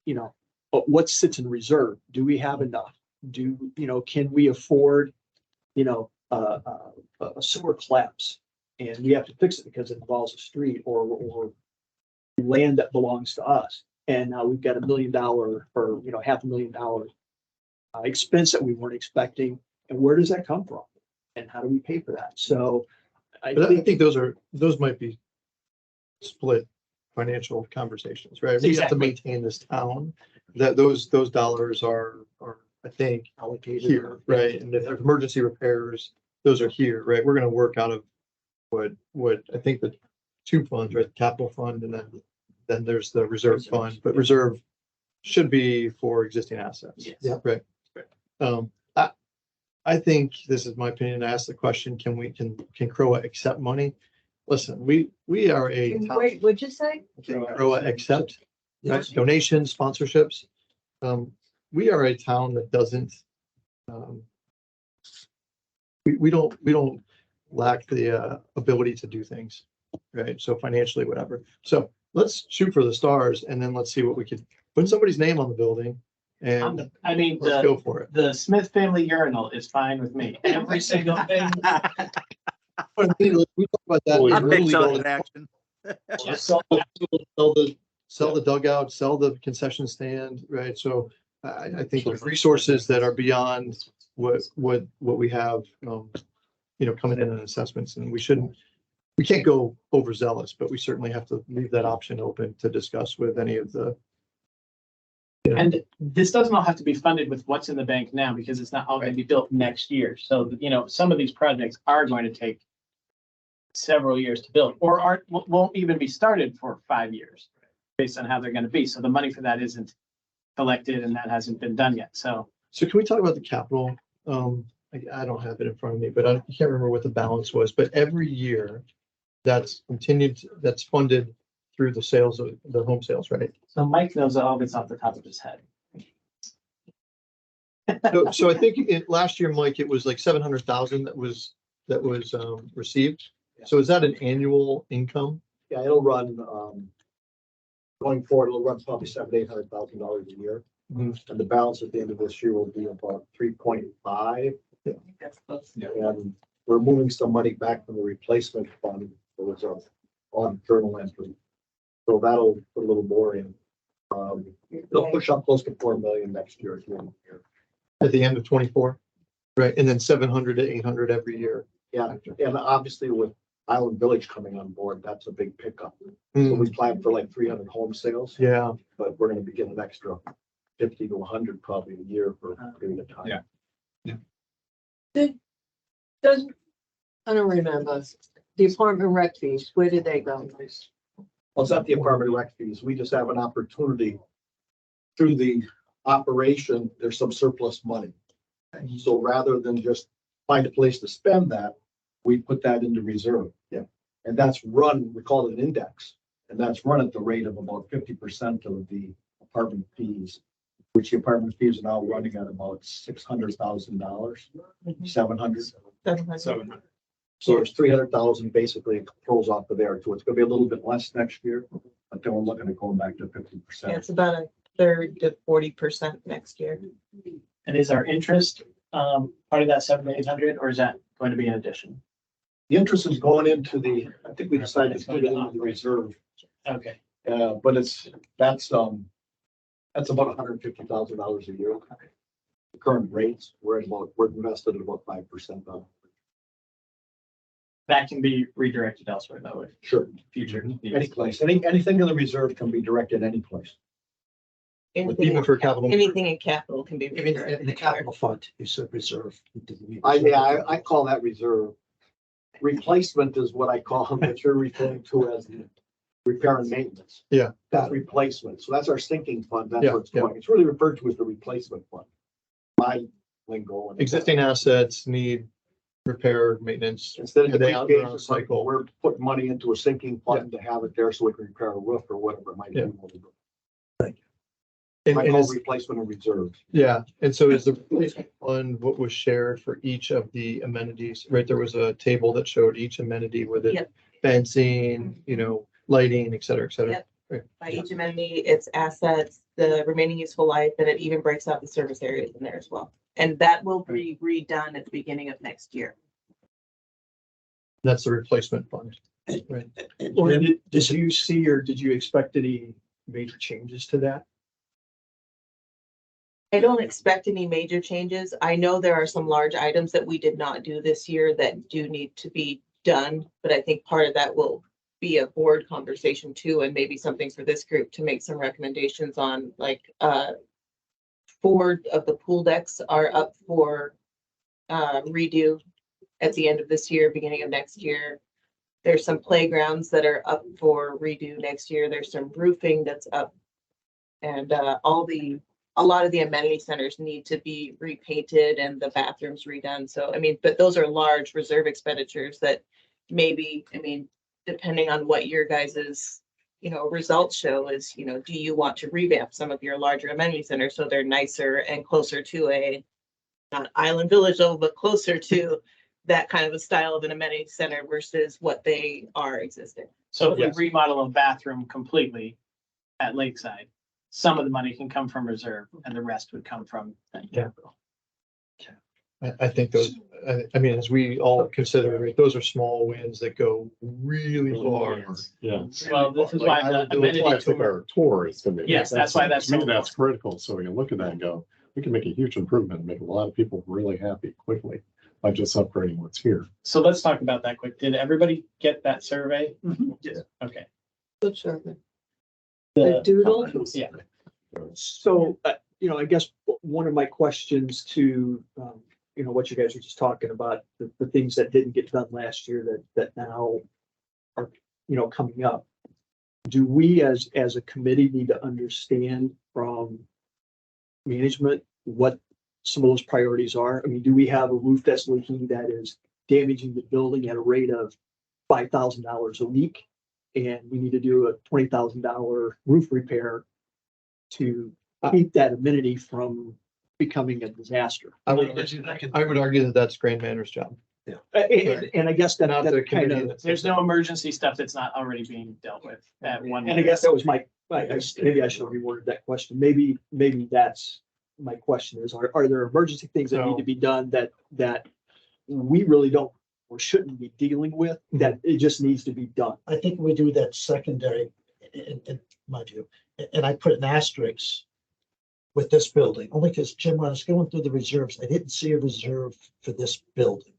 you know, what sits in reserve? Do we have enough? Can we afford, you know, a sewer collapse and we have to fix it because it involves a street or land that belongs to us? And now we've got $1 million or, you know, $500,000 expense that we weren't expecting. And where does that come from? And how do we pay for that? So I think those might be split financial conversations, right? We have to maintain this town, that those dollars are, I think, allocated here, right? And if there's emergency repairs, those are here, right? We're gonna work out of what I think the two funds, right? The capital fund, and then there's the reserve fund, but reserve should be for existing assets. Yes. Yeah, right. I think, this is my opinion, I asked the question, can CROA accept money? Listen, we are a town. Wait, what'd you say? Can CROA accept, right, donations, sponsorships? We are a town that doesn't, we don't lack the ability to do things, right? So financially, whatever. So let's shoot for the stars and then let's see what we can, put somebody's name on the building and I mean, let's go for it. the Smith family urinal is fine with me. Every single thing. We talk about that. I make literally some all the in action. time. Sell the dugout, sell the concession stand, right? So I think there's resources that are beyond what we have, coming in assessments, and we can't go overzealous, but we certainly have to leave that option open to discuss with any of the. And this doesn't all have to be funded with what's in the bank now, because it's not all going to be built next year. So, some of these projects are going to take several years to build, or won't even be started for 5 years based on how they're going to be. So the money for that isn't collected and that hasn't been done yet. So can we talk about the capital? I don't have it in front of me, but I can't remember what the balance was, but every year that's funded through the sales of the home sales, right? So Mike knows all this off the top of his head. So I think last year, Mike, it was like 700,000 that was received. So is that an annual income? Yeah, it'll run, going forward, it'll run probably $700,000-800,000 a year. Mhm. And the balance at the end of this year will be about 3.5. That's close. And we're moving some money back from the replacement fund. There was on journal entry. So that'll put a little more in. They'll push up close to 4 million next year. At the end of 24, right? And then 700 to 800 every year. Yeah, and obviously with Island Village coming on board, that's a big pickup. So Mm, we planned for like 300 home sales, yeah, but we're gonna be getting an extra 50 to 100 probably a year for a period of time. Yeah. Doesn't, I don't remember, the apartment rec fees, where did they go? Well, it's not the apartment rec fees. We just have an opportunity through the operation, there's some surplus money. So rather than just find a place to spend that, we put that into reserve. Yeah. And that's run, we call it an index, and that's run at the rate of about 50% of the apartment fees, which the apartment fees are now running at about $600,000, 700. 700. So there's 300,000 basically rolls off of there. So it's gonna be a little bit less next year, but then we're looking at going back to 50%. Yeah, it's about a third to 40% next year. And is our interest, part of that 700-800, or is that going to be an addition? The interest is going into the, I think we decided to put it into the reserve, Okay, but that's about $150,000 a year. The current rates, we're invested at about 5% on. that can be redirected elsewhere though, if Sure. future. Any needs. place, anything in the reserve can be directed any place. Anything, even for capital. anything in capital can be. In redirected in the anywhere. capital fund, you said reserve. You didn't mean I reserve. call that reserve. Replacement is what I call them, that you're referring to as the repair and maintenance. Yeah. That's replacement. So that's our sinking fund. That's Yeah, what it's yeah. going. It's really referred to as the replacement fund. My lingo. and- Existing assets need repair, maintenance. Instead of and they outgrow depreciation cycle. cycle, we're putting money into a sinking fund to have it there so we can repair a roof or whatever it might be. Yeah. I And call is, replacement and reserve. yeah, and so is the replacement fund what was shared for each of the amenities, right? There was a table that showed each amenity with it, Yep. fencing, lighting, et cetera, et cetera. Yep. Right. By each amenity, its assets, the remaining useful life, and it even breaks out the service areas in there as well. And that will be redone at the beginning of next year. That's the replacement fund. And Or Jim, did you see or did you expect any major changes to that? I don't expect any major changes. I know there are some large items that we did not do this year that do need to be done, but I think part of that will be a board conversation too, and maybe something for this group to make some recommendations on, like, 4 of the pool decks are up for redo at the end of this year, beginning of next year. There's some playgrounds that are up for redo next year. There's some roofing that's up. And a lot of the amenity centers need to be repainted and the bathrooms redone. So, I mean, but those are large reserve expenditures that maybe, I mean, depending on what your guys's, results show is, do you want to revamp some of your larger amenity centers so they're nicer and closer to a, not Island Village level, but closer to that kind of a style of an amenity center versus what they are existing. So if we Yes. remodel a bathroom completely at Lakeside, some of the money can come from reserve and the rest would come from capital. I think those, I mean, as we all consider, right, those are small wins that go really far. Yeah. Well, this is why the That's why I amenities, think our tour is gonna be. Yes, that's why that's To me, so that's critical. So we can look at that and go, we can make a huge improvement and make a lot of people really happy quickly by just upgrading what's here. so let's talk about that quick. Did everybody get that survey? Yes. Okay. Good survey. The doodle? Yeah. So, I guess one of my questions to, what you guys were just talking about, the things that didn't get done last year that now are, coming up. Do we as a committee need to understand from management what some of those priorities are? I mean, do we have a roof that's leaking that is damaging the building at a rate of $5,000 a week? And we need to do a $20,000 roof repair to keep that amenity from becoming a disaster. I would argue that that's Grand Manor's job. And I guess that, Not the that kind committee of, that's- There's no emergency stuff that's not already being dealt with at one. and I guess that was maybe I should have reworded that question. Maybe that's my question is, are there emergency things that need to be done that we really don't or shouldn't be dealing with, that it just needs to be done. I think we do that secondary, in my view, and I put an asterisk with this building, only because Jim, when I was going through the reserves, I didn't see a reserve for this building.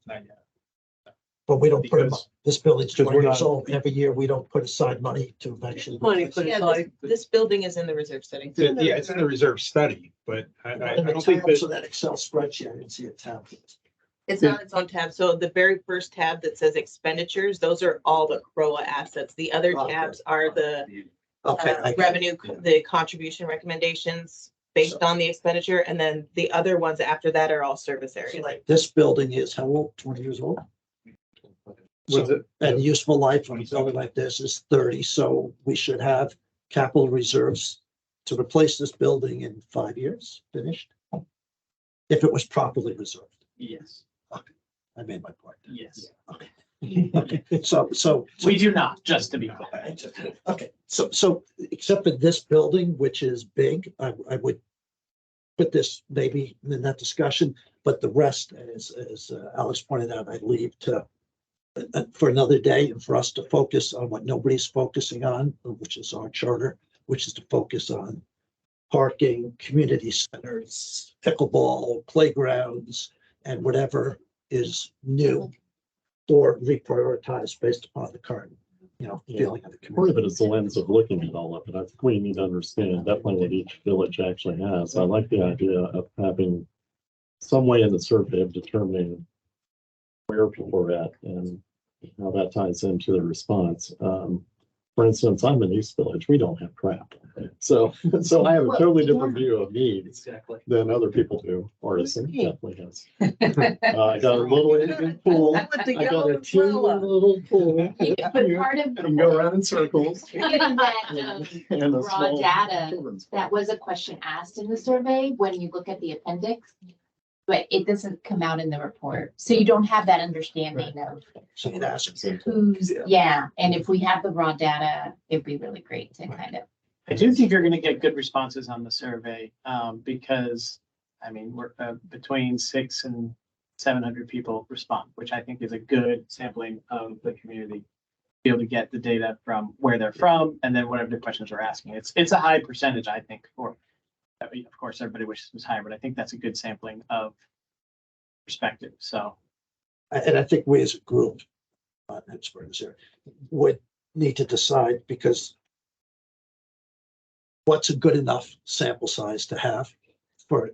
But we don't put them, Because- this building's Because 20 we're years not- old. Every year, we don't put aside money to eventually. Money put Yeah, aside. this building is in the reserve setting. Yeah, it's in the reserve study, but I And the don't think tabs that, of that Excel spreadsheet, I didn't see a tab. It's not its own tab. So the very first tab that says expenditures, those are all the CROA assets. The other Okay. tabs are the Okay. I- revenue, the contribution recommendations based on the expenditure, and then the other ones after that are all service So areas. like, this building is how old? 20 years old? Was it? And the useful life on a building like this is 30, so we should have capital reserves to replace this building in 5 years, finished. If it was properly reserved. Yes, I made my point. yes. Okay, so. We do not, just to be clear. Okay, so except for this building, which is big, I would put this maybe in that discussion, but the rest, as Alex pointed out, I leave to for another day and for us to focus on what nobody's focusing on, which is our charter, which is to focus on parking, community centers, pickleball, playgrounds, and whatever is new or reprioritized based upon the current, feeling of the Part of community. it is the lens of looking at all of it. I think we need to understand definitely what each village actually has. I like the idea of having some way in the survey of determining where people are at and how that ties into the response. For instance, I'm in East Village. We don't have crap. So I have a totally different view of needs Exactly. than other people do. Artisan definitely has. I got a little infant pool. With the I got yellow a teeny umbrella. little pool. But part of And go around in circles. getting that, And a raw small data, children's that was a question asked in the survey when you look at the appendix. But it doesn't come out in the report. So you don't have that understanding of So it asks. who's, yeah. And if we have the raw data, it'd be really great to kind of. I do think you're gonna get good responses on the survey, because, I mean, we're, between 600 and 700 people respond, which I think is a good sampling of the community. Be able to get the data from where they're from, and then whatever the questions are asking. It's a high percentage, I think, for, I mean, of course, everybody wishes it was higher, but I think that's a good sampling of perspective, so. And I think we as a group, experts here, would need to decide because what's a good enough sample size to have for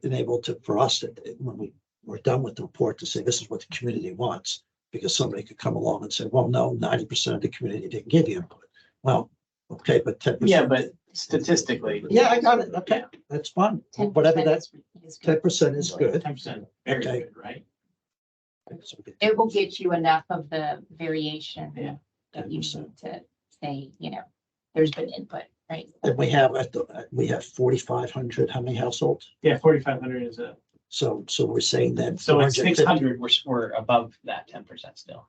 for us to, when we're done with the report, to say this is what the community wants, because somebody could come along and say, well, no, 90% of the community didn't give you input. Well, okay, but 10%. Yeah, but statistically. Yeah, I got it. Okay, that's fine. 10% Whatever that's, is good. 10% is good. 10%, very Okay. good, right? So we get It will get you enough of the variation. Yeah. That you need to say, there's been input, right? And we have 4,500, how many households? Yeah, 4,500 is a, So we're saying that. so it's 450 600, we're above that 10% still.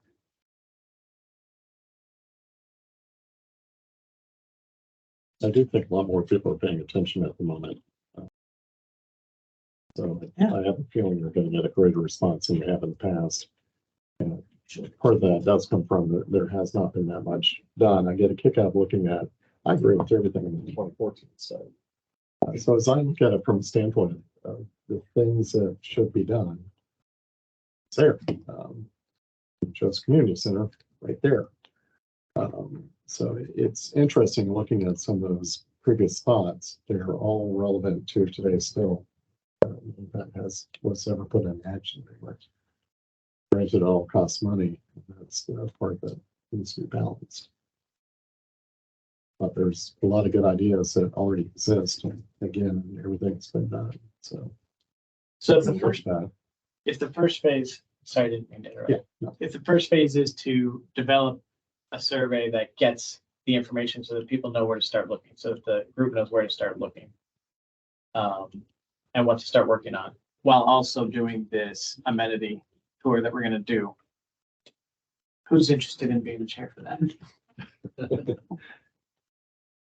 I do think a lot more people are paying attention at the moment. So Yeah. I have a feeling you're going to get a greater response than you have in the past. And part of that does come from there has not been that much done. I get a kick out of looking at, I agree with everything in the 2014 study. So as I look at it from a standpoint of the things that should be done, it's there. Just community center right there. So it's interesting looking at some of those previous thoughts. They're all relevant to today still. That was ever put in action very much. Granted, it all costs money. That's the part that needs to be balanced. But there's a lot of good ideas that already exist. And again, everything's been done. So So it's the first that. if the first phase, sorry, I didn't mean to interrupt. Yeah. No. If the first phase is to develop a survey that gets the information so that people know where to start looking, so that the group knows where to start looking. And what to start working on, while also doing this amenity tour that we're gonna do. Who's interested in being the chair for that?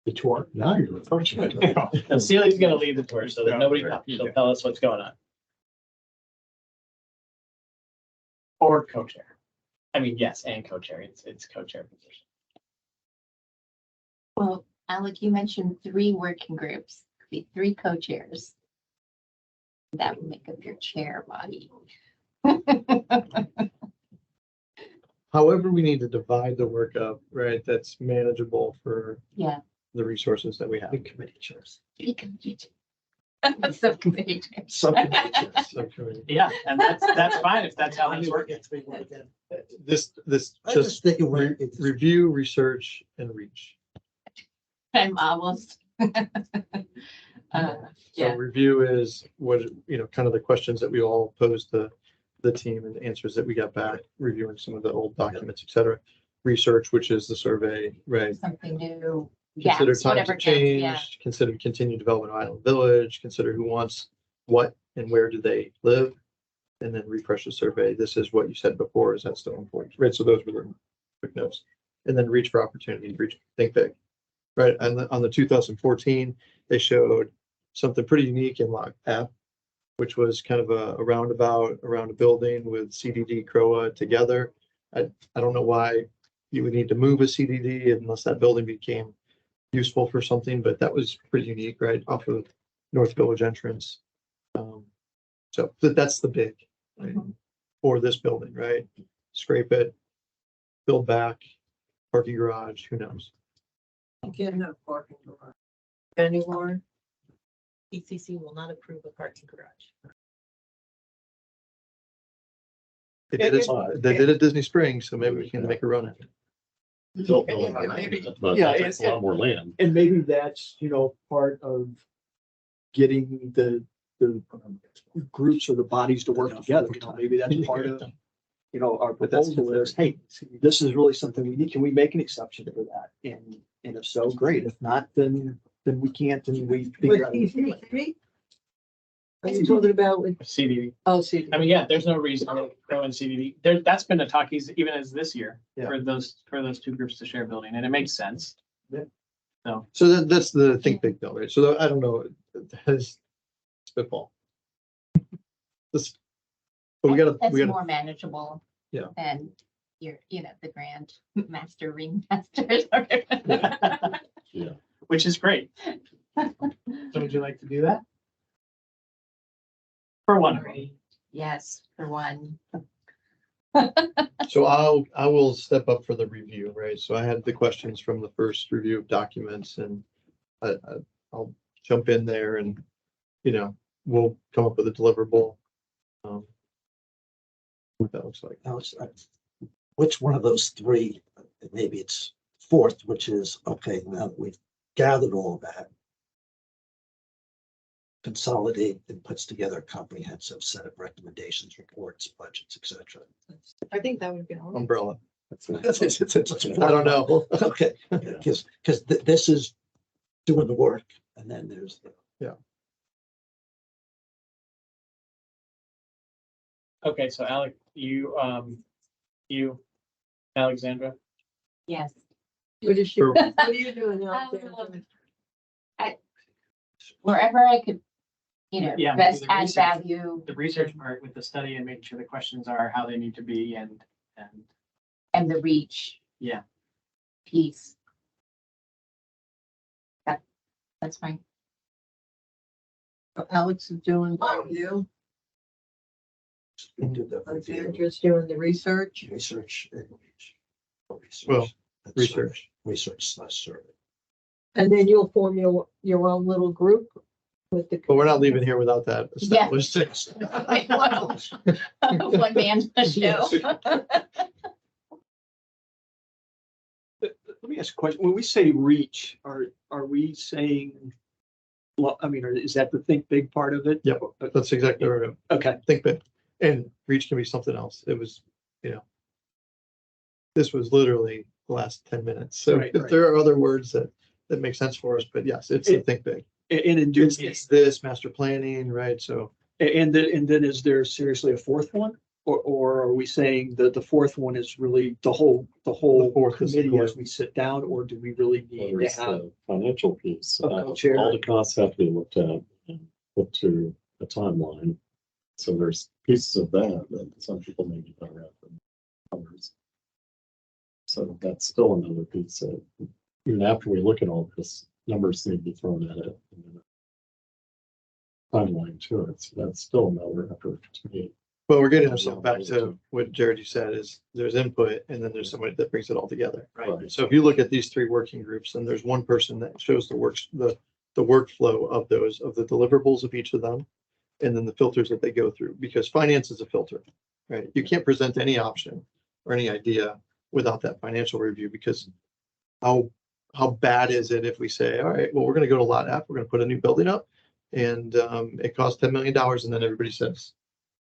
The tour. Now you're the first. No, Celia's gonna lead the tour so that nobody comes. She'll tell us what's going on. Or co-chair. I mean, yes, and co-chair, it's co-chair position. Well, Alec, you mentioned 3 working groups, could be 3 co-chairs. That would make up your chair body. However, we need to divide the work up, right? That's manageable for Yeah. the resources that we have. Big committee chairs. Subcommittee chairs. Subcommittee chairs. Subcommittee. Yeah, and that's fine if that's how it's working. This I just just think it went. review, research, and reach. I'm almost. So Yeah, review is what, kind of the questions that we all posed to the team and the answers that we got back, reviewing some of the old documents, et cetera. Research, which is the survey, right? something new. Consider Gaps, times whatever of gaps, yeah. change, consider continued development of Island Village, consider who wants what and where do they live? And then refresh the survey. This is what you said before. Is that still important? Right, so those were the quick notes. And then reach for opportunity, think big. Right, and on the 2014, they showed something pretty unique in Log F, which was kind of a roundabout around a building with CDD, CROA together. I don't know why you would need to move a CDD unless that building became useful for something, but that was pretty unique, right, off of North Village entrance. So that's the big, right, for this building, right? Scrape it, build back, parking garage, who knows? You can't have parking garage anymore. PCC will not approve a parking garage. They did it at Disney Springs, so maybe we can make a run at it. Don't Yeah, know. maybe. But Yeah, that takes a lot more land. And maybe that's, part of getting the groups or the bodies to work together. Maybe that's part of, our But that's proposal is, hey, this is really something we need. Can we make an exception for that? And if so, great. If not, then we can't, and we figure out. Are you talking about with, CDD. oh, see. I mean, yeah, there's no reason to go in CDD. That's been the talkies even as this year for those 2 groups to share a building, and it makes sense. So that's the think big though, right? So I don't know, has spitball. This, but we gotta, That's more manageable. Yeah. Than your, the grand master ringmasters. Yeah. Which is great. So would you like to do that? For one. Yes, for one. So I will step up for the review, right? So I had the questions from the first review of documents and I'll jump in there and, we'll come up with a deliverable. What that looks like. Now, which one of those 3, maybe it's 4th, which is, okay, now that we've gathered all of that, consolidate and puts together a comprehensive set of recommendations, reports, budgets, et cetera. I think that would be all. Umbrella. It's I don't know. Okay, because this is doing the work, and then there's the. Okay, so Alec, Alexandra. Yes. What is she, Or- what are you doing out there? Wherever I could, Yeah, best the add research- value. The research part with the study and making sure the questions are how they need to be and And the reach. Yeah. Piece. That's fine. Alex is doing what you, We do the review, Andrew's doing the research. research. And research. Well, and research. Survey. And then you'll form your own little group with the. But we're not leaving here without that Yeah. established. One man show. Let me ask a question. When we say reach, are we saying, well, I mean, is that the think big part of it? Yep, that's exactly right. Okay. Think big. And reach can be something else. It was, this was literally the last 10 minutes. So Right, if right. there are other words that make sense for us, but yes, it's the think big. And in doing, It's this master planning, right? So and then is there seriously a 4th one? Or are we saying that the 4th one is really the whole The 4th is the committee as group. we sit down, or do we really need Whether to it's have? the financial piece, a co-chair. all the costs have to be looked at and put to a timeline. So there's pieces of that some people may be better at than others. So that's still another piece of, even after we look at all this, numbers need to be thrown at it. And then a timeline to it, so that's still another effort to me. Well, we're getting ourselves back to what Jared, you said, is there's input and then there's somebody that brings it all together. Right. So if you look at these three working groups, then there's one person that shows the workflow of those, of the deliverables of each of them. And then the filters that they go through, because finance is a filter, right? You can't present any option or any idea without that financial review, because how bad is it if we say, all right, well, we're gonna go to Lot F, we're gonna put a new building up and it costs $10 million, and then everybody says,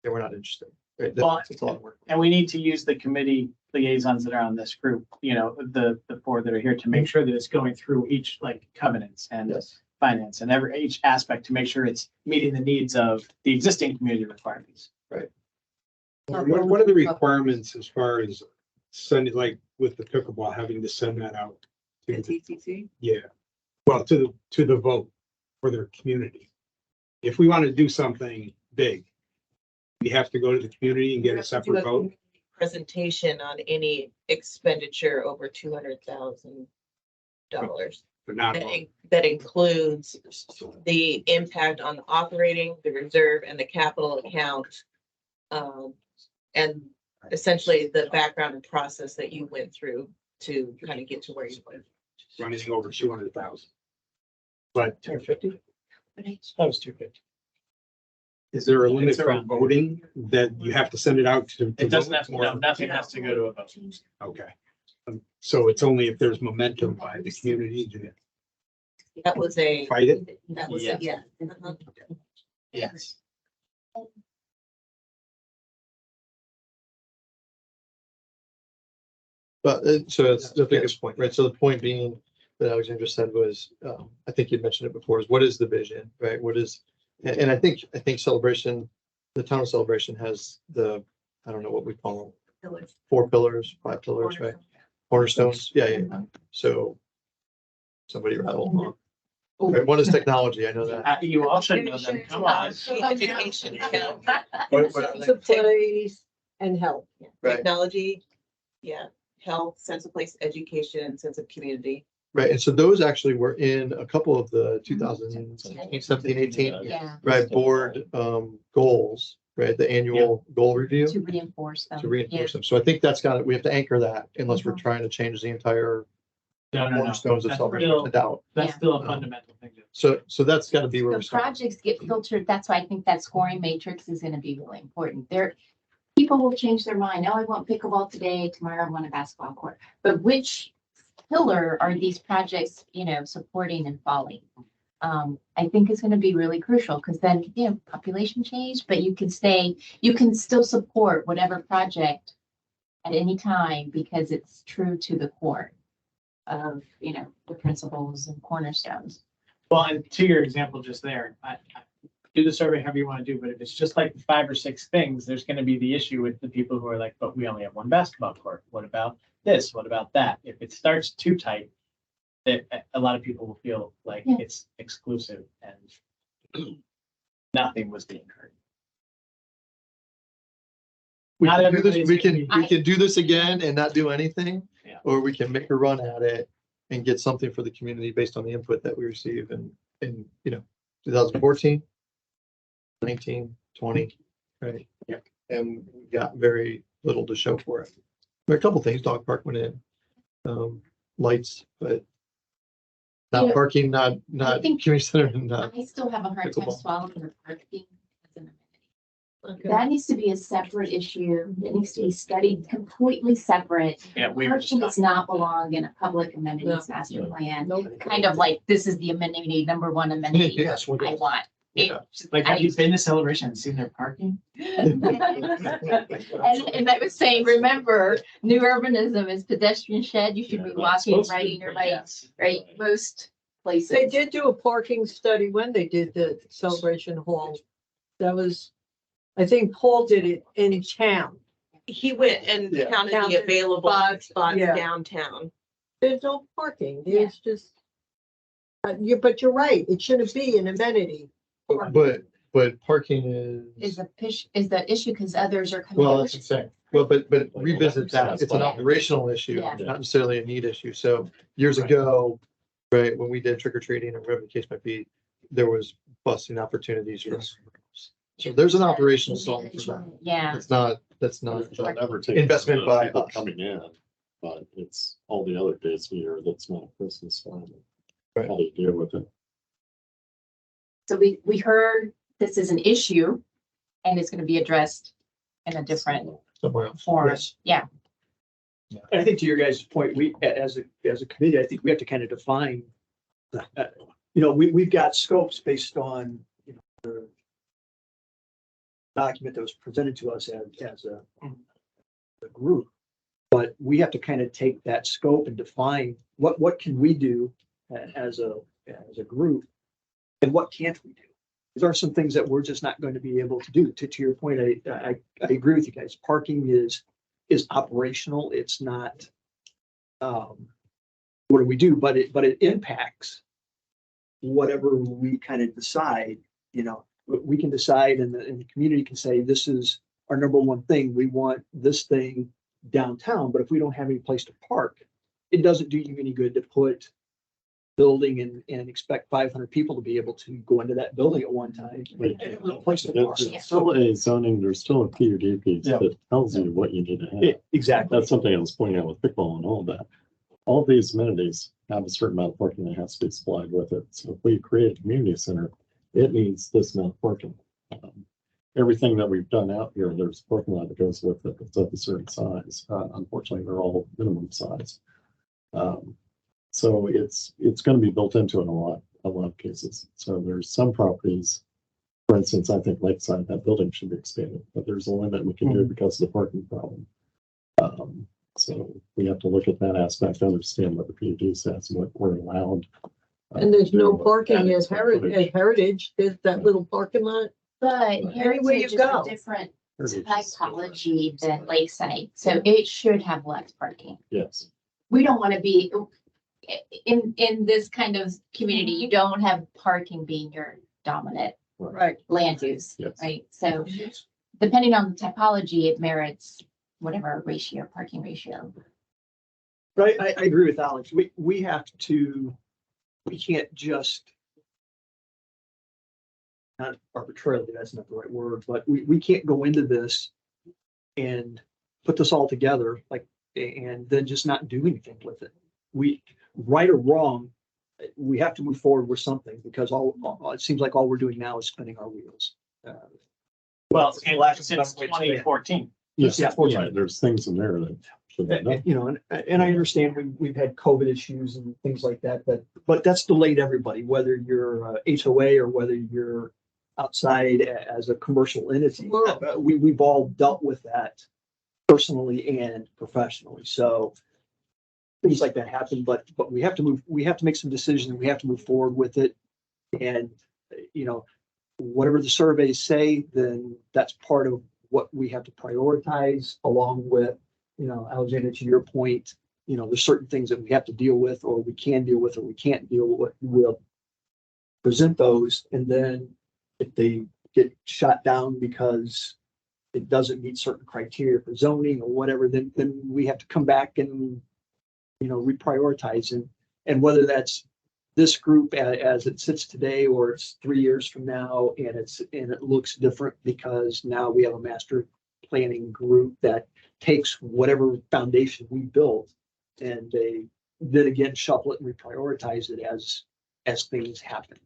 yeah, we're not interested, right? Well, It's a lot of work. And we need to use the committee liaisons that are on this group, you know, the four that are here to make sure that it's going through each like covenants and Yes. finance and each aspect to make sure it's meeting the needs of the existing community requirements. What are the requirements as far as sending, like with the pickleball, having to send that out? to the- TCC? Yeah, well, to the vote for their community. If we want to do something big, we have to go to the community and get a separate vote. Presentation on any expenditure over $200,000. But not, That includes the impact on the operating, the reserve and the capital account. And essentially the background and process that you went through to kind of get to where you went. anything over 200,000. But 250? That was 250. is there a limit It's for around- voting that you have to send it out to? It doesn't have to, vote? no, nothing has to go to a vote. Okay. So it's only if there's momentum by the community to That was a, fight it? that was, Yes. a yeah. Uh-huh. Yes. But so that's the biggest point, right? So the point being that Alexandra said was, I think you mentioned it before, is what is the vision, right? What is, and I think Celebration, the town of Celebration has the, I don't know what we call them, 4 pillars, 5 pillars, right? Cornerstones, yeah. So somebody rattle them off. Right, one is technology, I know that. You all should know them. Come on. Education, health, What are Sense they? of place and health. Right. technology, yeah, health, sense of place, education, sense of community. Right, and so those actually were in a couple of the 2016, 17, 18, Yeah, right, board goals, right, the annual goal review to reinforce them. to reinforce them. So I think that's got it, we have to anchor that unless we're Mhm. trying to change the entire No. cornerstones of That's Celebration still- to doubt. That's still a fundamental thing. So that's gotta be where The we start. projects get filtered. That's why I think that scoring matrix is gonna be really important. People will change their mind. Oh, I want pickleball today, tomorrow I want a basketball court. But which pillar are these projects, supporting and following? I think is gonna be really crucial, because then, population change, but you can still support whatever project at any time because it's true to the core of, the principles and cornerstones. Well, and to your example just there, I do the survey however you want to do, but if it's just like 5 or 6 things, there's going to be the issue with the people who are like, but we only have one basketball court. What about this? What about that? If it starts too tight, that a lot of people will feel like Yeah. it's exclusive and nothing was being heard. We Not can do this, everybody's we gonna can, be- we can do this again and not do anything. Yeah. Or we can make a run at it and get something for the community based on the input that we receive in 2014, 19, 20, right? Yeah. And we got very little to show for it. There are a couple things, dog park went in, lights, but not Yeah. parking, not I think- community center, and not. I still have a hard time Pickleball. swallowing the parking as an amenity. Okay. That needs to be a separate issue. It needs to be studied completely separate. Yeah, we were just Parking does talking. not belong in a public amenities master plan. Kind of like, this is the amenity, number one amenity Yes, we I do. want. Yeah. Like, have you been to Celebration and seen their parking? And I was saying, remember, new urbanism is pedestrian shed. You should be walking, riding your bike, Yes. right? Most places. They did do a parking study when they did the Celebration Hall. That was, I think Paul did it in town. He went and Yeah. counted Counted the available spots, spots yeah. downtown. There's no parking. There's just. But you're right. It shouldn't be an amenity. But parking is, Is the issue because others are coming. well, that's what I'm saying. Well, but revisit that. It's an operational issue, Yeah. not necessarily a need issue. So years ago, right, when we did trick or treating or whatever the case might be, there was busing opportunities. So there's an operational solve for that. Yeah. That's not They'll never take investment the by people us. coming in, but it's all the other days of the year that's not Christmas time. Right. How do you deal with it? So we heard this is an issue and it's gonna be addressed in a different somewhere else. form. Yes. Yeah, And I think to your guys' point, we, as a committee, I think we have to kind of define, we've got scopes based on, the document that was presented to us as a group. But we have to kind of take that scope and define what can we do as a group and what can't we do? There are some things that we're just not going to be able to do. To your point, I agree with you guys. Parking is operational. It's not, what do we do? But it impacts whatever we kind of decide, we can decide and the community can say, this is our number one thing. We want this thing downtown, but if we don't have any place to park, it doesn't do you any good to put building and expect 500 people to be able to go into that building at one time. And have no place to park. It's still a zoning, there's still a PUD piece Yeah. that tells you what you need to have. Exactly. That's something I was pointing out with pickleball and all that. All these amenities have a certain amount of parking that has to be supplied with it. So if we create a community center, it needs this amount of parking. Everything that we've done out here, there's a parking lot that goes with it. It's of a certain size. Unfortunately, they're all minimum size. So it's going to be built into in a lot of cases. So there's some properties, for instance, I think Lakeside, that building should be expanded, but there's a limit we can do because of the parking problem. So we have to look at that aspect, understand what the PUD says, what we're allowed. And there's no to parking add as square footage. Heritage, there's that little parking lot. but Anywhere you Heritage is a go. different Heritage is typology than Lakeside, so it should have less parking. Yes. We don't want to be in this kind of community, you don't have parking being your dominant Right. land use, Yes. right? So depending on the typology, it merits whatever ratio, parking ratio. Right, I agree with Alex. We can't just, not arbitrarily, that's not the right word, but we can't go into this and put this all together, and then just not do anything with it. Right or wrong, we have to move forward with something because it seems like all we're doing now is spinning our wheels. Well, For lack of a since better way to say it. 2014. Yes, Yeah. yeah, there's things in there that should be done. And I understand we've had COVID issues and things like that, but that's delayed everybody, whether you're HOA or whether you're outside as a commercial entity. We've all dealt with that personally and professionally. So things like that happen, but we have to make some decisions. We have to move forward with it. And, whatever the surveys say, then that's part of what we have to prioritize along with, Alexander, to your point, there's certain things that we have to deal with or we can deal with or we can't deal with. We'll present those. And then if they get shot down because it doesn't meet certain criteria for zoning or whatever, then we have to come back and, reprioritize and whether that's this group as it sits today, or it's 3 years from now and it looks different because now we have a master planning group that takes whatever foundation we built and they then again shuffle it and reprioritize it as things happen.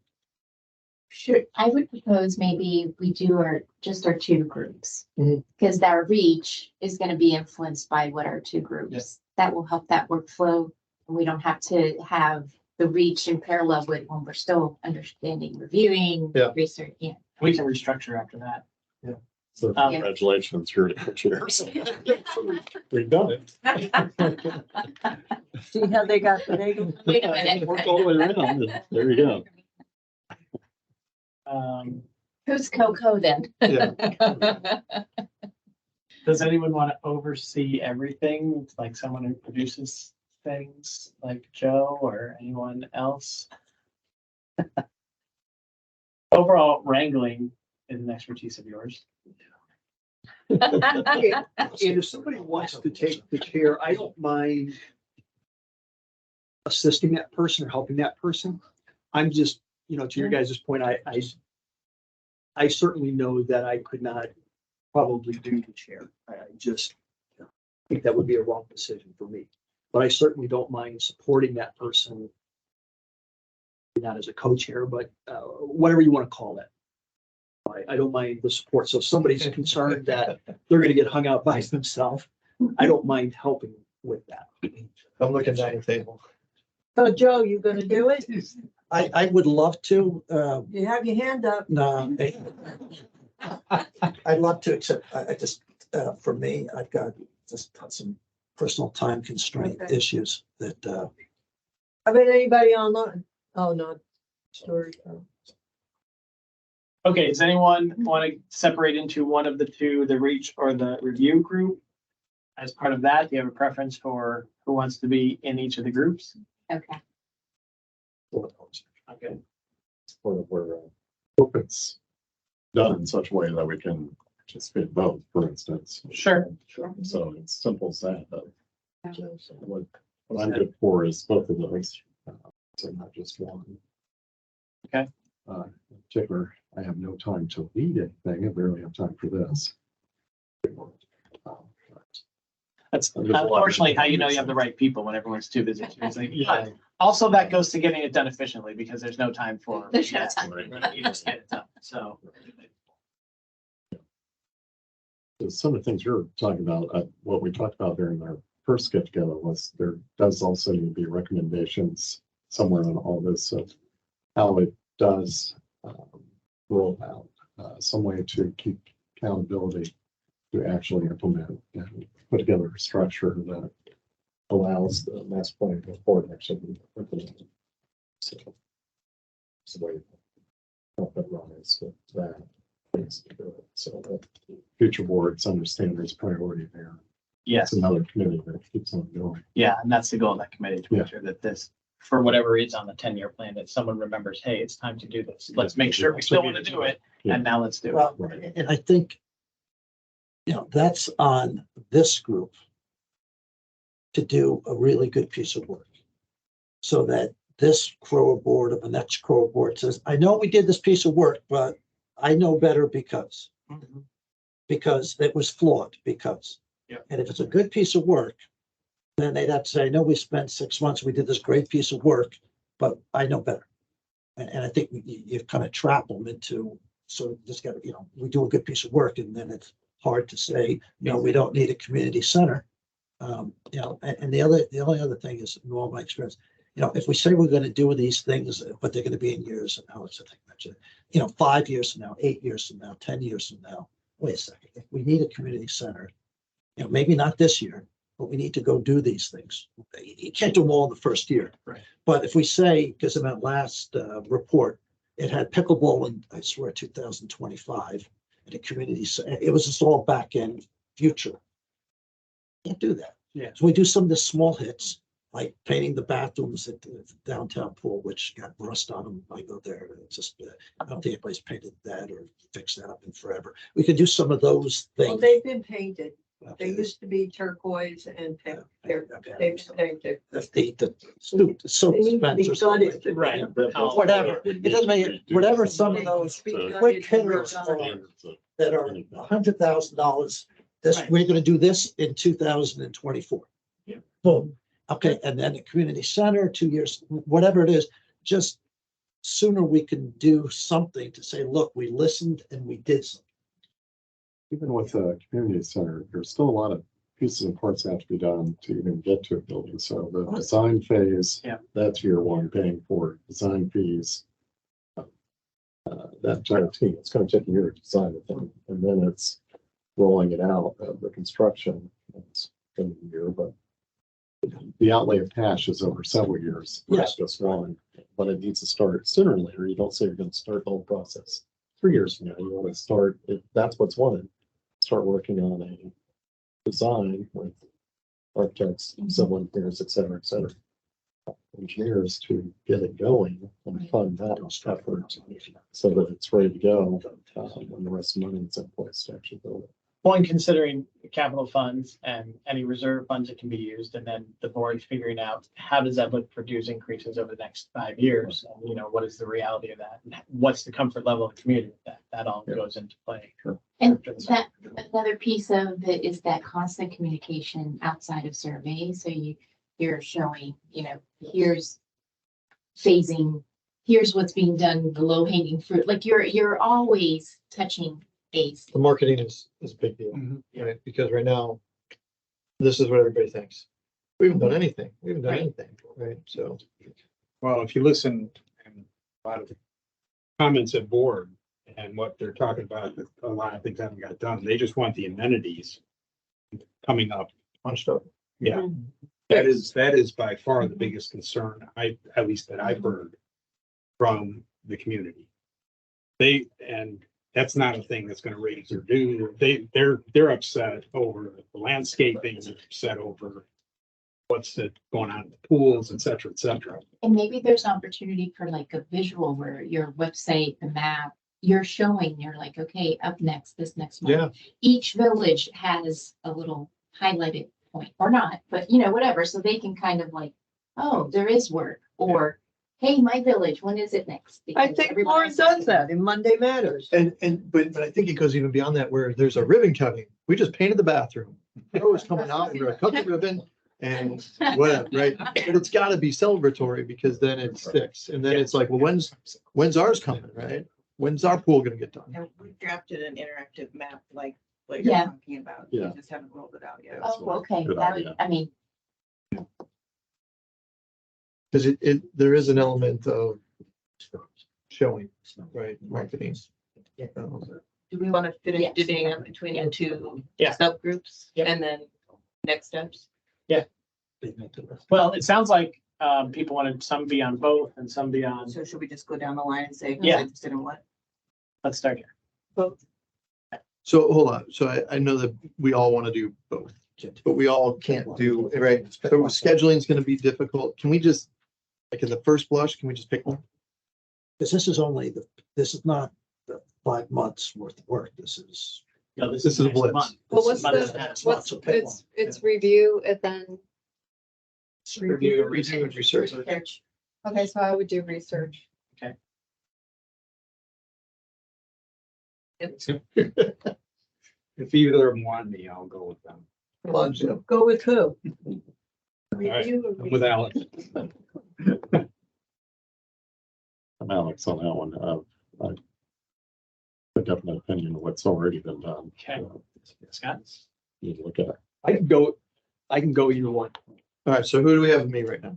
Sure, I would propose maybe we do our two groups. Mhm. Because our reach is gonna be influenced by what our two groups, that will help that workflow. And we don't have to have the reach in parallel with when we're still understanding, reviewing, Yeah. research, We can restructure after that. So congratulations, you're the co-chairs. We've done it. See how they got the negative? Wait a minute. Worked all the way around, and there you go. Who's Coco then? Does anyone want to oversee everything? Like someone who produces things like Joe or anyone else? Overall, wrangling is an expertise of yours. And if somebody wants to take the chair, I don't mind assisting that person or helping that person. I'm just, to your guys' point, I certainly know that I could not probably do the chair. I just think that would be a wrong decision for me. But I certainly don't mind supporting that person, not as a co-chair, but whatever you want to call it. I don't mind the support. So if somebody's concerned that they're going to get hung out by themselves, I don't mind helping with that. I'm looking down the table. So Joe, you gonna do it? I would love to, You have your hand up. no. I'd love to, except I just, for me, I've got just some personal time constraint Okay. issues that, I mean, anybody online? Oh, no. Story. Okay, does anyone want to separate into one of the two, the reach or the review group? As part of that, do you have a preference for who wants to be in each of the groups? Okay. Okay, Where hope it's done in such a way that we can participate both, for instance. sure. So it's simple as that, but what I'm good for is both of those. So not just one. Okay. In particular, I have no time to lead anything. I barely have time for this. That's There's a lot of- unfortunately how you know you have the right people when everyone's too busy. It's like, but also that goes to getting it done efficiently because there's no time for. There's no Yeah, time. You just get it done, so. Some of the things you're talking about, what we talked about during our first get together was there does also need to be recommendations somewhere on all this of how it does roll out, some way to keep accountability to actually implement and put together a structure that allows the mass planning report actually to be implemented. So it's the way to help it rise with that. So that future boards understand there's priority there. Yes, It's another committee that keeps on going. yeah, and that's the goal of that committee, to Yeah. make sure that this, for whatever is on the 10-year plan, that someone remembers, hey, it's time to do this. Let's make sure we still want to do it, Yeah. and now let's do it. well, Right. and I think, that's on this group to do a really good piece of work. So that this Crow board or the next Crow board says, I know we did this piece of work, but I know better because it was flawed because. Yeah. And if it's a good piece of work, then they'd have to say, I know we spent 6 months, we did this great piece of work, but I know better. And I think you kind of trap them into, so just got, we do a good piece of work and then it's hard to say, no, we don't need a community center. And the only other thing is, in all my experience, if we say we're going to do these things, but they're going to be in years, and Alex, I think mentioned, 5 years from now, 8 years from now, 10 years from now, wait a second, if we need a community center, maybe not this year, but we need to go do these things. You can't do them all in the first year. Right. But if we say, because in that last report, it had pickleball in, I swear, 2025, and a community, it was just all back end future. Can't do that. Yeah. So we do some of the small hits, like painting the bathrooms at the downtown pool, which got rust on them. I go there, it's just, I don't think anybody's painted that or fixed that up in forever. We could do some of those Well, things. they've been painted. They Okay. used to be turquoise and pink. They've Okay. been painted. The soap They need to be dispensers. gutted. Right. Whatever, it doesn't make, whatever some of those quick hitters are that are $100,000. This, Right. we're gonna do this in 2024. Yeah. Boom. Okay, and then the community center, 2 years, whatever it is, just sooner we can do something to say, look, we listened and we did something. Even with a community center, there's still a lot of pieces and parts that have to be done to even get to a building. So the design phase, Yeah. that's year one, paying for design fees. That entire team, it's going to take a year to design it, and then it's rolling it out. The construction, it's going to be a year, but the outlay of cash is over several years. Not Yes. just one, but it needs to start sooner or later. You don't say you're going to start the whole process 3 years from now. You want to start, if that's what's wanted, start working on a design with architects, civil engineers, et cetera, engineers to get it going and fund that effort so that it's ready to go when the rest of the money is in place to actually build it. One, considering capital funds and any reserve funds that can be used, and then the board figuring out how does that look for dues increases over the next 5 years? And, you know, what is the reality of that? And what's the comfort level of the community with that? That all goes into play. And after the that, another piece of it is that constant communication outside of survey. So you're showing, you know, here's phasing, here's what's being done, the low hanging fruit. Like you're always touching base. The marketing is a big deal, right? Because right now, this is what everybody thinks. We haven't done anything. We haven't done Right. anything, right? So, Well, if you listen, and a lot of the comments at board and what they're talking about, a lot of things haven't got done. They just want the amenities coming up. punched up. Yeah. That is by far the biggest concern, at least that I've heard from the community. And that's not a thing that's gonna raise their due. They're upset over the landscaping, they're upset over what's going on in the pools, et cetera, et cetera. And maybe there's opportunity for like a visual where your website, the map, you're showing, you're like, okay, up next, this next month. Yeah. Each village has a little highlighted point or not, but you know, whatever. So they can kind of like, oh, there is work, or hey, my village, when is it next? I Because think everyone Lauren else does is- that in Monday Matters. But I think it goes even beyond that, where there's a ribbon cutting. We just painted the bathroom. It was coming out, we're gonna cut the ribbon and whatever, right? But it's gotta be celebratory because then it sticks. And then it's like, well, when's ours coming, right? When's our pool gonna get done? And we drafted an interactive map like what you're you're Yeah. talking about. Yeah. We just haven't rolled it out yet. Oh, okay. Good That would, idea. I mean, Cause there is an element of showing, right, marketing. Do we want to finish Yes. divvying up between the two Yeah. subgroups? Yep. And then next steps? Well, it sounds like people wanted some be on both and some be on, So should we just go down the line and say who's Yeah. interested in what? let's start here. Both. So hold on, so I know that we all want to do both, but we all can't do, right? So scheduling is gonna be difficult. Can we just, like in the first blush, can we just pick one? Because this is not the 5 months worth of work. This is. No, This is a next blitz. month. Well, This what's is month the- and a half. What's, So pick one. it's review and then, Review, Reading and research. Research. okay, so I would do research. If either of them want me, I'll go with them. Come on, Jim. Go with who? right, Review or I'm with Alex. I'm Alex on that one. I a definite opinion of what's already been done. Okay. Scott? You look at it. I can go either one. All right, so who do we have with me right now?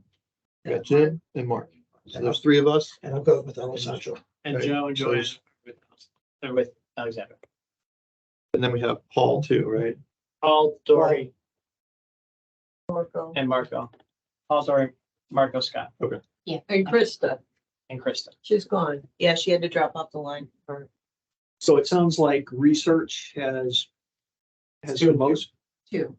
We got Jim and Mark. So there's 3 of us. And I'll go with Alessandro. And Right. Joe and So Joanne it's- they're with Alexander. And then we have Paul too, right? Paul, Dory, Marco? and Marco. Paul, Dory, Marco, Scott, yeah. And Krista, and Krista. she's gone. Yeah, she had to drop off the line. So it sounds like research has the most. Two.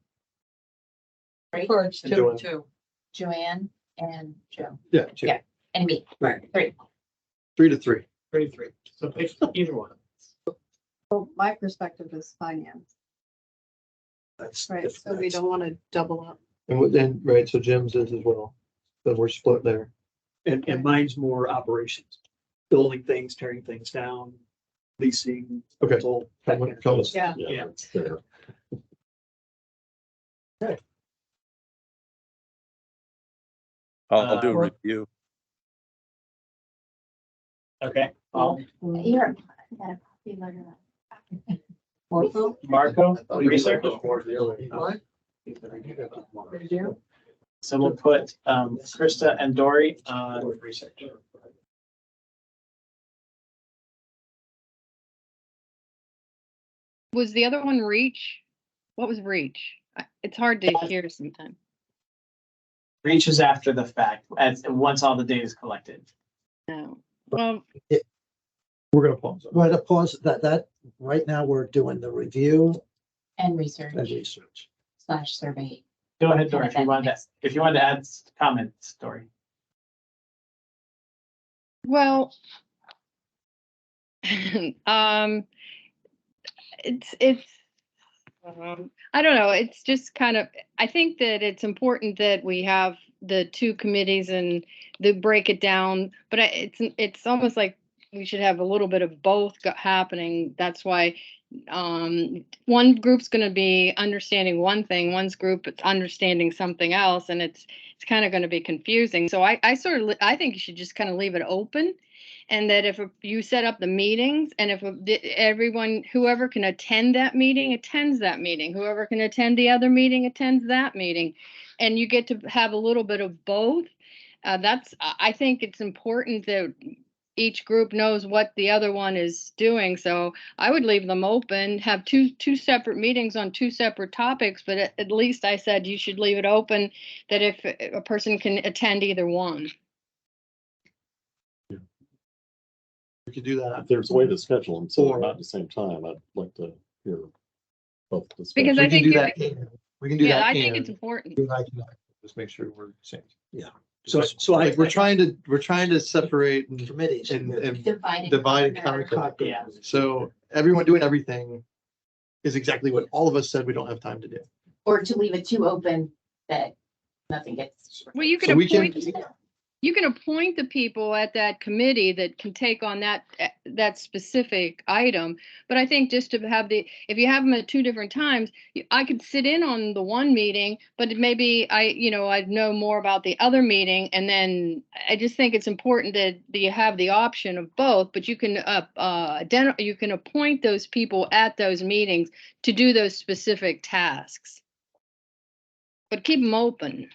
Right? Or it's And Joanne. two. Joanne and Joe Yeah. Two. Yeah. and me. Right. 3. 3 to 3. 33. So pick either one. Well, my perspective is finance, That's. right? So we don't want to double up. And then, right, so Jim's is as well. So we're split there. And mine's more operations, building things, tearing things down, leasing. Okay. rental, that kind of Come stuff. Yeah. Yeah. That's fair. I'll do Uh, review. Okay, Paul, Here, I got a copy letter. Marco? Marco, research. What? So we'll put Krista and Dory on research. Was the other one reach? What was reach? It's hard to hear sometimes. Reach is after the fact, as once all the data is collected. No. Well, We're gonna pause. Right, a pause, that, right now, we're doing the review And research and research. / survey. Go ahead, Dory, if you wanted to add comments, Dory. well, it's I don't know. It's just kind of, I think that it's important that we have the two committees and the break it down, but it's almost like we should have a little bit of both happening. That's why one group's going to be understanding one thing, one's group is understanding something else, and it's kind of going to be confusing. So I I think you should just kind of leave it open. And that if you set up the meetings and if everyone, whoever can attend that meeting, attends that meeting, whoever can attend the other meeting, attends that meeting. And you get to have a little bit of both. I think it's important that each group knows what the other one is doing. So I would leave them open, have two separate meetings on two separate topics, but at least I said you should leave it open that if a person can attend either one. We could do that. If there's a way to schedule them, so they're not at the same time, I'd like to hear both. Because We I can think do that. We can do yeah, that. I think and it's important. you and I can just make sure we're saying. So Like, we're trying to separate and committees. and Divided. divide and conquer. Yeah. So everyone doing everything is exactly what all of us said we don't have time to do. Or to leave it too open that nothing gets. Well, you So can we can- appoint, you can appoint the people at that committee that can take on that specific item. But I think just to have if you have them at two different times, I could sit in on the one meeting, but maybe I'd know more about the other meeting. And then I just think it's important that you have the option of both, but you can you can appoint those people at those meetings to do those specific tasks. But keep them open.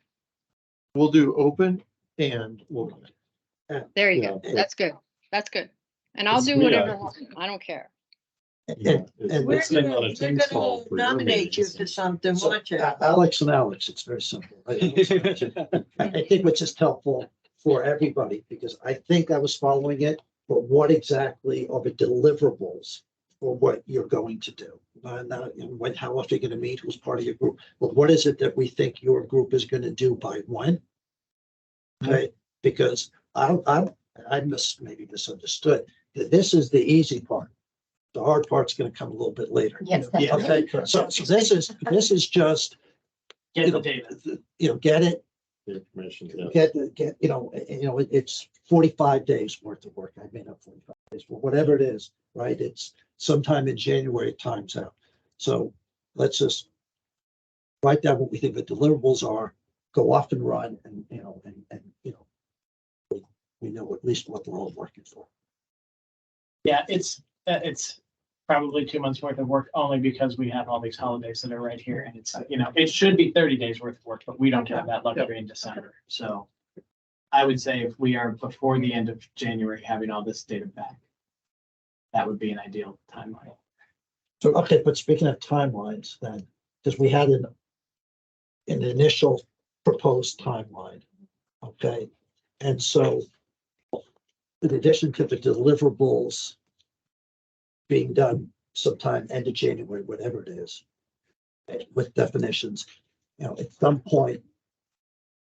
We'll do open and we'll. There you Yeah, go. but- That's good. That's good. And I'll It's do me, whatever. I- I want. I don't care. Yeah, it's- We're it's been on a gonna Teams call for your nominate you meetings. for something, So, watch it. Alex and Alex, it's very simple. I think what's just helpful for everybody, because I think I was following it, but what exactly are the deliverables for what you're going to do? Not, how often you're gonna meet, who's part of your group, but what is it that we think your group is gonna do by when? Okay, because I maybe misunderstood. This is the easy part. The hard part's gonna come a little bit later. Yes, that's Yeah. right. Okay, so this is just, Get the data. get it, The information, yeah. get, it's 45 days worth of work. I made up 45 days, but whatever it is, right? It's sometime in January, it times out. So let's just write down what we think the deliverables are, go off and run and we know at least what we're all working for. Yeah, it's probably 2 months worth of work only because we have all these holidays that are right here. And it's, it should be 30 days worth of work, but we don't have that luxury in December. So I would say if we are before the end of January, having all this data back, that would be an ideal timeline. So, okay, but speaking of timelines then, because we had an initial proposed timeline, okay? And so in addition to the deliverables being done sometime end of January, whatever it is, with definitions, at some point,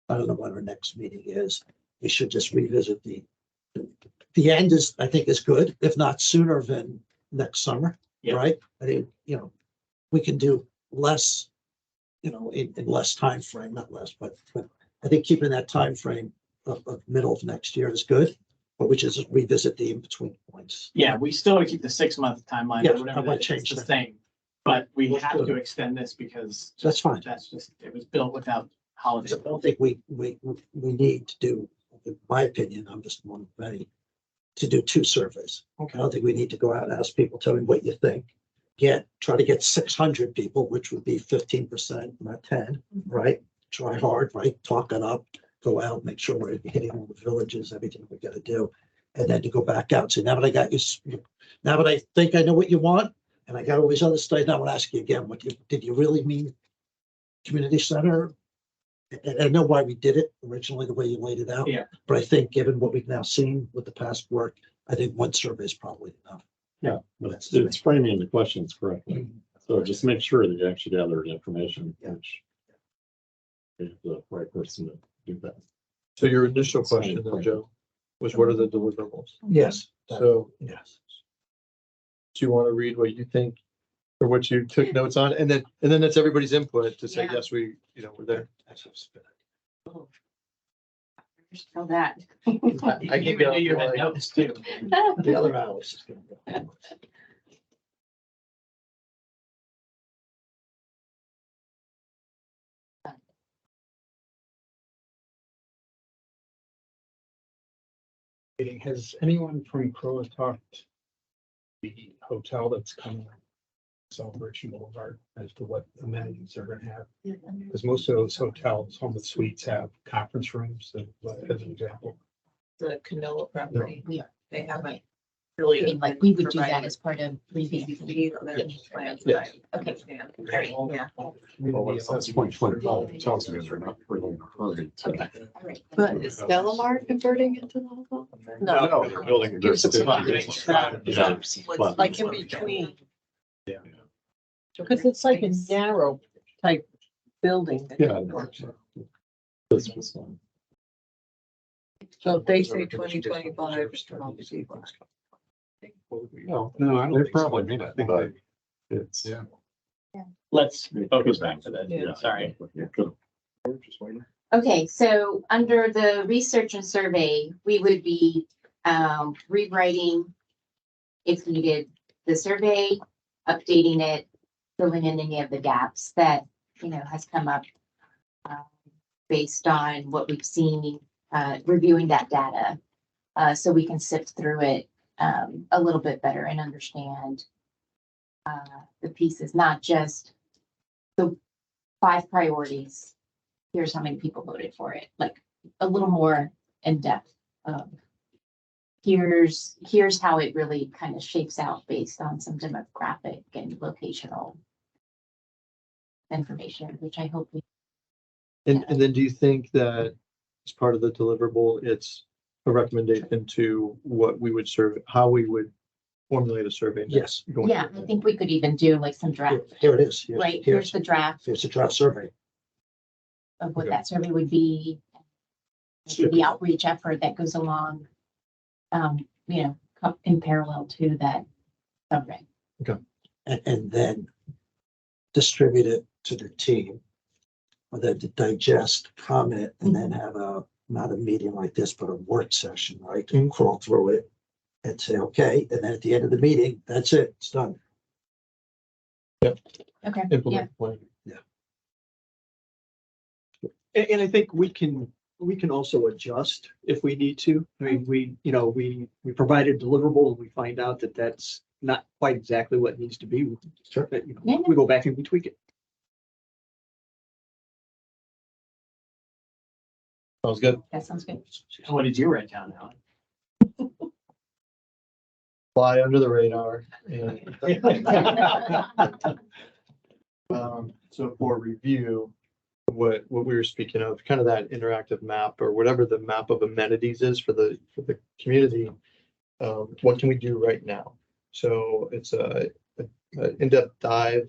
I don't know when our next meeting is, we should just revisit the end is, I think, is good, if not sooner than next summer, Yeah. right? I think, we can do less, in less time frame, not less, but I think keeping that time frame of middle of next year is good, but we just revisit the in-between points. Yeah, we still want to keep the 6-month timeline, Yeah, or I whatever, might that is, change it's the that. same. But we Let's have do to it. extend this because That's fine. it was built without holidays. I don't think we need to do, in my opinion, I'm just one of many, to do 2 surveys. I don't think we need to go out and ask people, tell me what you think. Try to get 600 people, which would be 15%, not 10, right? Try hard, right? Talk it up, go out, make sure we're hitting all the villages, everything we gotta do. And then to go back out, say, now that I got you, now that I think I know what you want, and I got all these other stuff, now I want to ask you again, did you really mean community center? And I know why we did it originally, the way you laid it out. Yeah. But I think given what we've now seen with the past work, I think 1 survey is probably enough. Yeah, but it's framing the questions correctly. So just make sure that you actually gather the information, Yeah. which is the right person to do that. So your initial question though, Joe, was what are the deliverables? Yes. So Yes. do you want to read what you think for what you took notes on, and then that's everybody's input to say, Yeah. yes, we, we're there. Tell that. I can Even though you had notes too. The other Alice is gonna go. Has anyone from Crow talked the hotel that's coming on Celebration Boulevard as to what amenities they're gonna have? Because most of those hotels, home with suites have conference rooms, as an example. The Canoa property, We are, they haven't I really. mean, like, we would do that provided as part of revamping. plans. Yes. Okay. Yeah. Well, that's 2025. Tells you guys are not really in a hurry to. All right. But is Delamar converting into the hotel? No, they're building. Gives us a lot. Yeah. What's like in between, Because it's like a narrow type building. Yeah. This was one. So if they say 2025. No, No, I don't they think so. probably mean it, but it's. Yeah. Let's focus back to that. Yeah. Sorry. Okay, so under the research and survey, we would be rewriting, if needed, the survey, updating it, filling in any of the gaps that, has come up based on what we've seen, reviewing that data, so we can sift through it a little bit better and understand the pieces, not just the 5 priorities. Here's how many people voted for it, like a little more in depth. Here's how it really kind of shapes out based on some demographic and locational information, which I hope we. And then do you think that as part of the deliverable, it's a recommendation to what we would serve, how we would formulate a survey? Yes. going Yeah, I forward? think we could even do like some draft, Here it is. right? Here's the draft Here's a draft survey. of what Okay. that survey would be. Maybe the outreach effort that goes along, in parallel to that survey. And then distribute it to the team. For them to digest, comment, and then have not a meeting like this, but a work session, right? To crawl through it and say, okay, and then at the end of the meeting, that's it, it's done. Okay, yeah, Implement plan. And I think we can also adjust if we need to. I mean, we provide a deliverable and we find out that that's not quite exactly what needs to be. Sure. Yeah. We go back and we tweak it. Sounds good. that sounds good. What did you write down, Alan? Fly under the radar. And so for review, what we were speaking of, kind of that interactive map or whatever the map of amenities is for the community. What can we do right now? So it's a in-depth dive.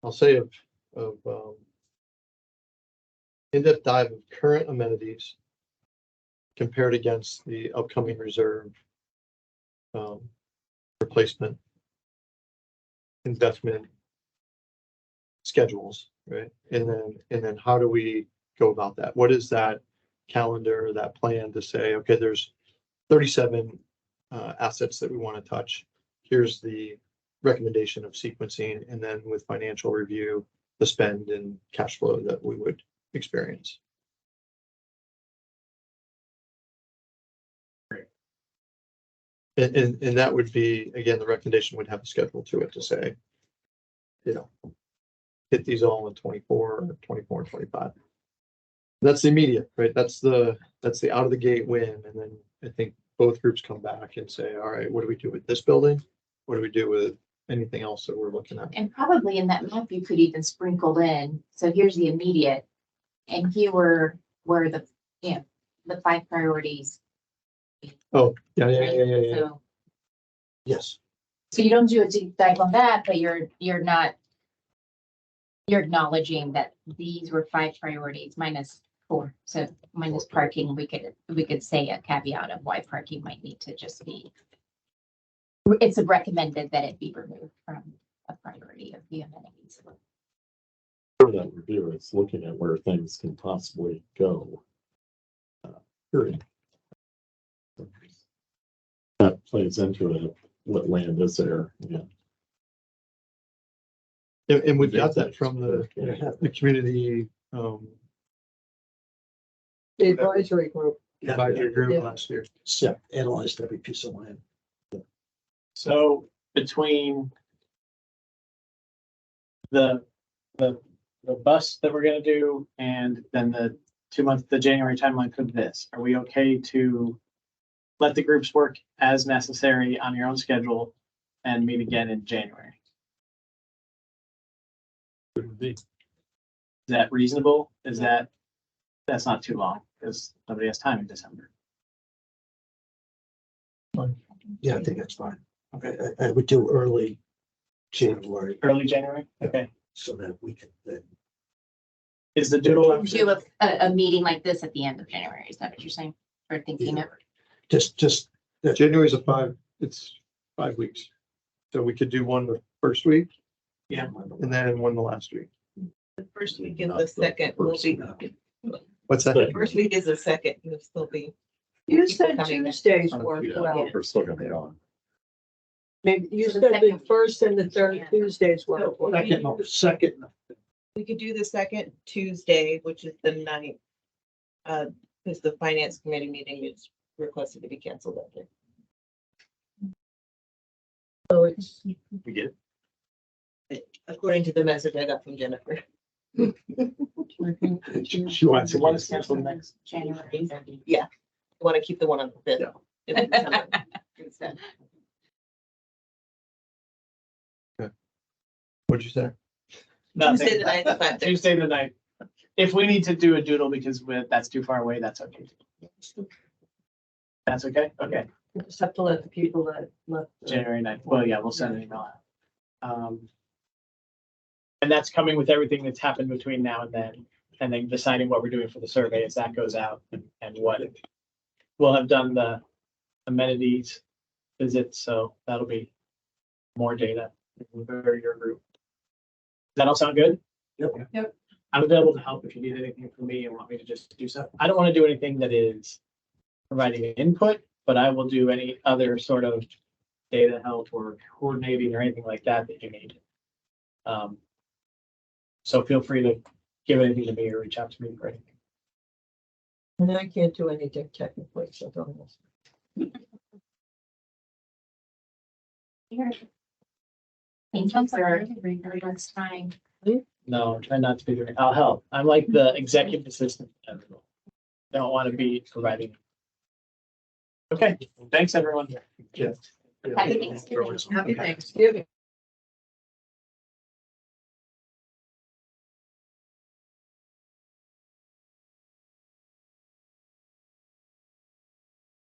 I'll say of in-depth dive of current amenities compared against the upcoming reserve replacement investment schedules, right? And then how do we go about that? What is that calendar, that plan to say, okay, there's 37 assets that we want to touch. Here's the recommendation of sequencing, and then with financial review, the spend and cash flow that we would experience. And that would be, again, the recommendation would have a schedule to it to say, hit these all in 24 and 25. That's the immediate, right? That's the out of the gate win. And then I think both groups come back and say, all right, what do we do with this building? What do we do with anything else that we're looking at? And probably in that map, you could even sprinkle in, so here's the immediate, and here were the 5 priorities. Oh, yeah. So, Yes, so you don't do a deep dive on that, but you're acknowledging that these were 5 priorities minus 4. So minus parking, we could say a caveat of why parking might need to just be. It's recommended that it be removed from a priority of the amenities. For that review, it's looking at where things can possibly go. Period. That plays into it, what land is there, yeah. And we've got that from the community, The advisory group. advisory group Yeah. last year. Yeah, analyzed every piece of land. So between the bus that we're gonna do and then the 2 month, the January timeline for this, are we okay to let the groups work as necessary on your own schedule and meet again in January? Is that reasonable? That's not too long because nobody has time in December. Yeah, I think that's fine. Okay, I would do early January, Early January? Okay. so that we can then. Is the doodle? Do a meeting like this at the end of January, is that what you're saying? Or thinking of? Just, January's it's 5 weeks. So we could do one the first week Yeah. and then one the last week. The first week and the second will be, What's that? the first week is the second, you'll still be. You People said coming in. Tuesdays work Yeah, well. we're still gonna be on. Maybe you So said the second- first and the third Tuesdays work well. second, We could do the second Tuesday, which is the 9th. Because the finance committee meeting is requested to be canceled that day. So it's, We get it. According to the message I got from Jennifer. She wants So what to. is canceled next? January. Yeah, I want to keep the one on the 5th. Yeah. in December instead. What'd you say? Tuesday the 9th at 5:30. Tuesday the 9th. If we need to do a doodle because that's too far away, that's okay. That's okay? Okay, just have to let the people that left. January 9th. Well, yeah, we'll send an email out. And that's coming with everything that's happened between now and then deciding what we're doing for the survey as that goes out and what. We'll have done the amenities visits, so that'll be more data for your group. Does that all sound good? Yep. I'm available to help if you need anything from me and want me to just do so. I don't want to do anything that is providing input, but I will do any other sort of data help or coordinating or anything like that you need. So feel free to give anything to me or reach out to me for anything. And I can't do anything technically, so don't ask. Thank you for everyone's time. No, try not to be doing, I'll help. I'm like the executive assistant. Don't want to be providing. Okay, thanks, everyone. yeah. Happy Thanksgiving. Happy Thanksgiving.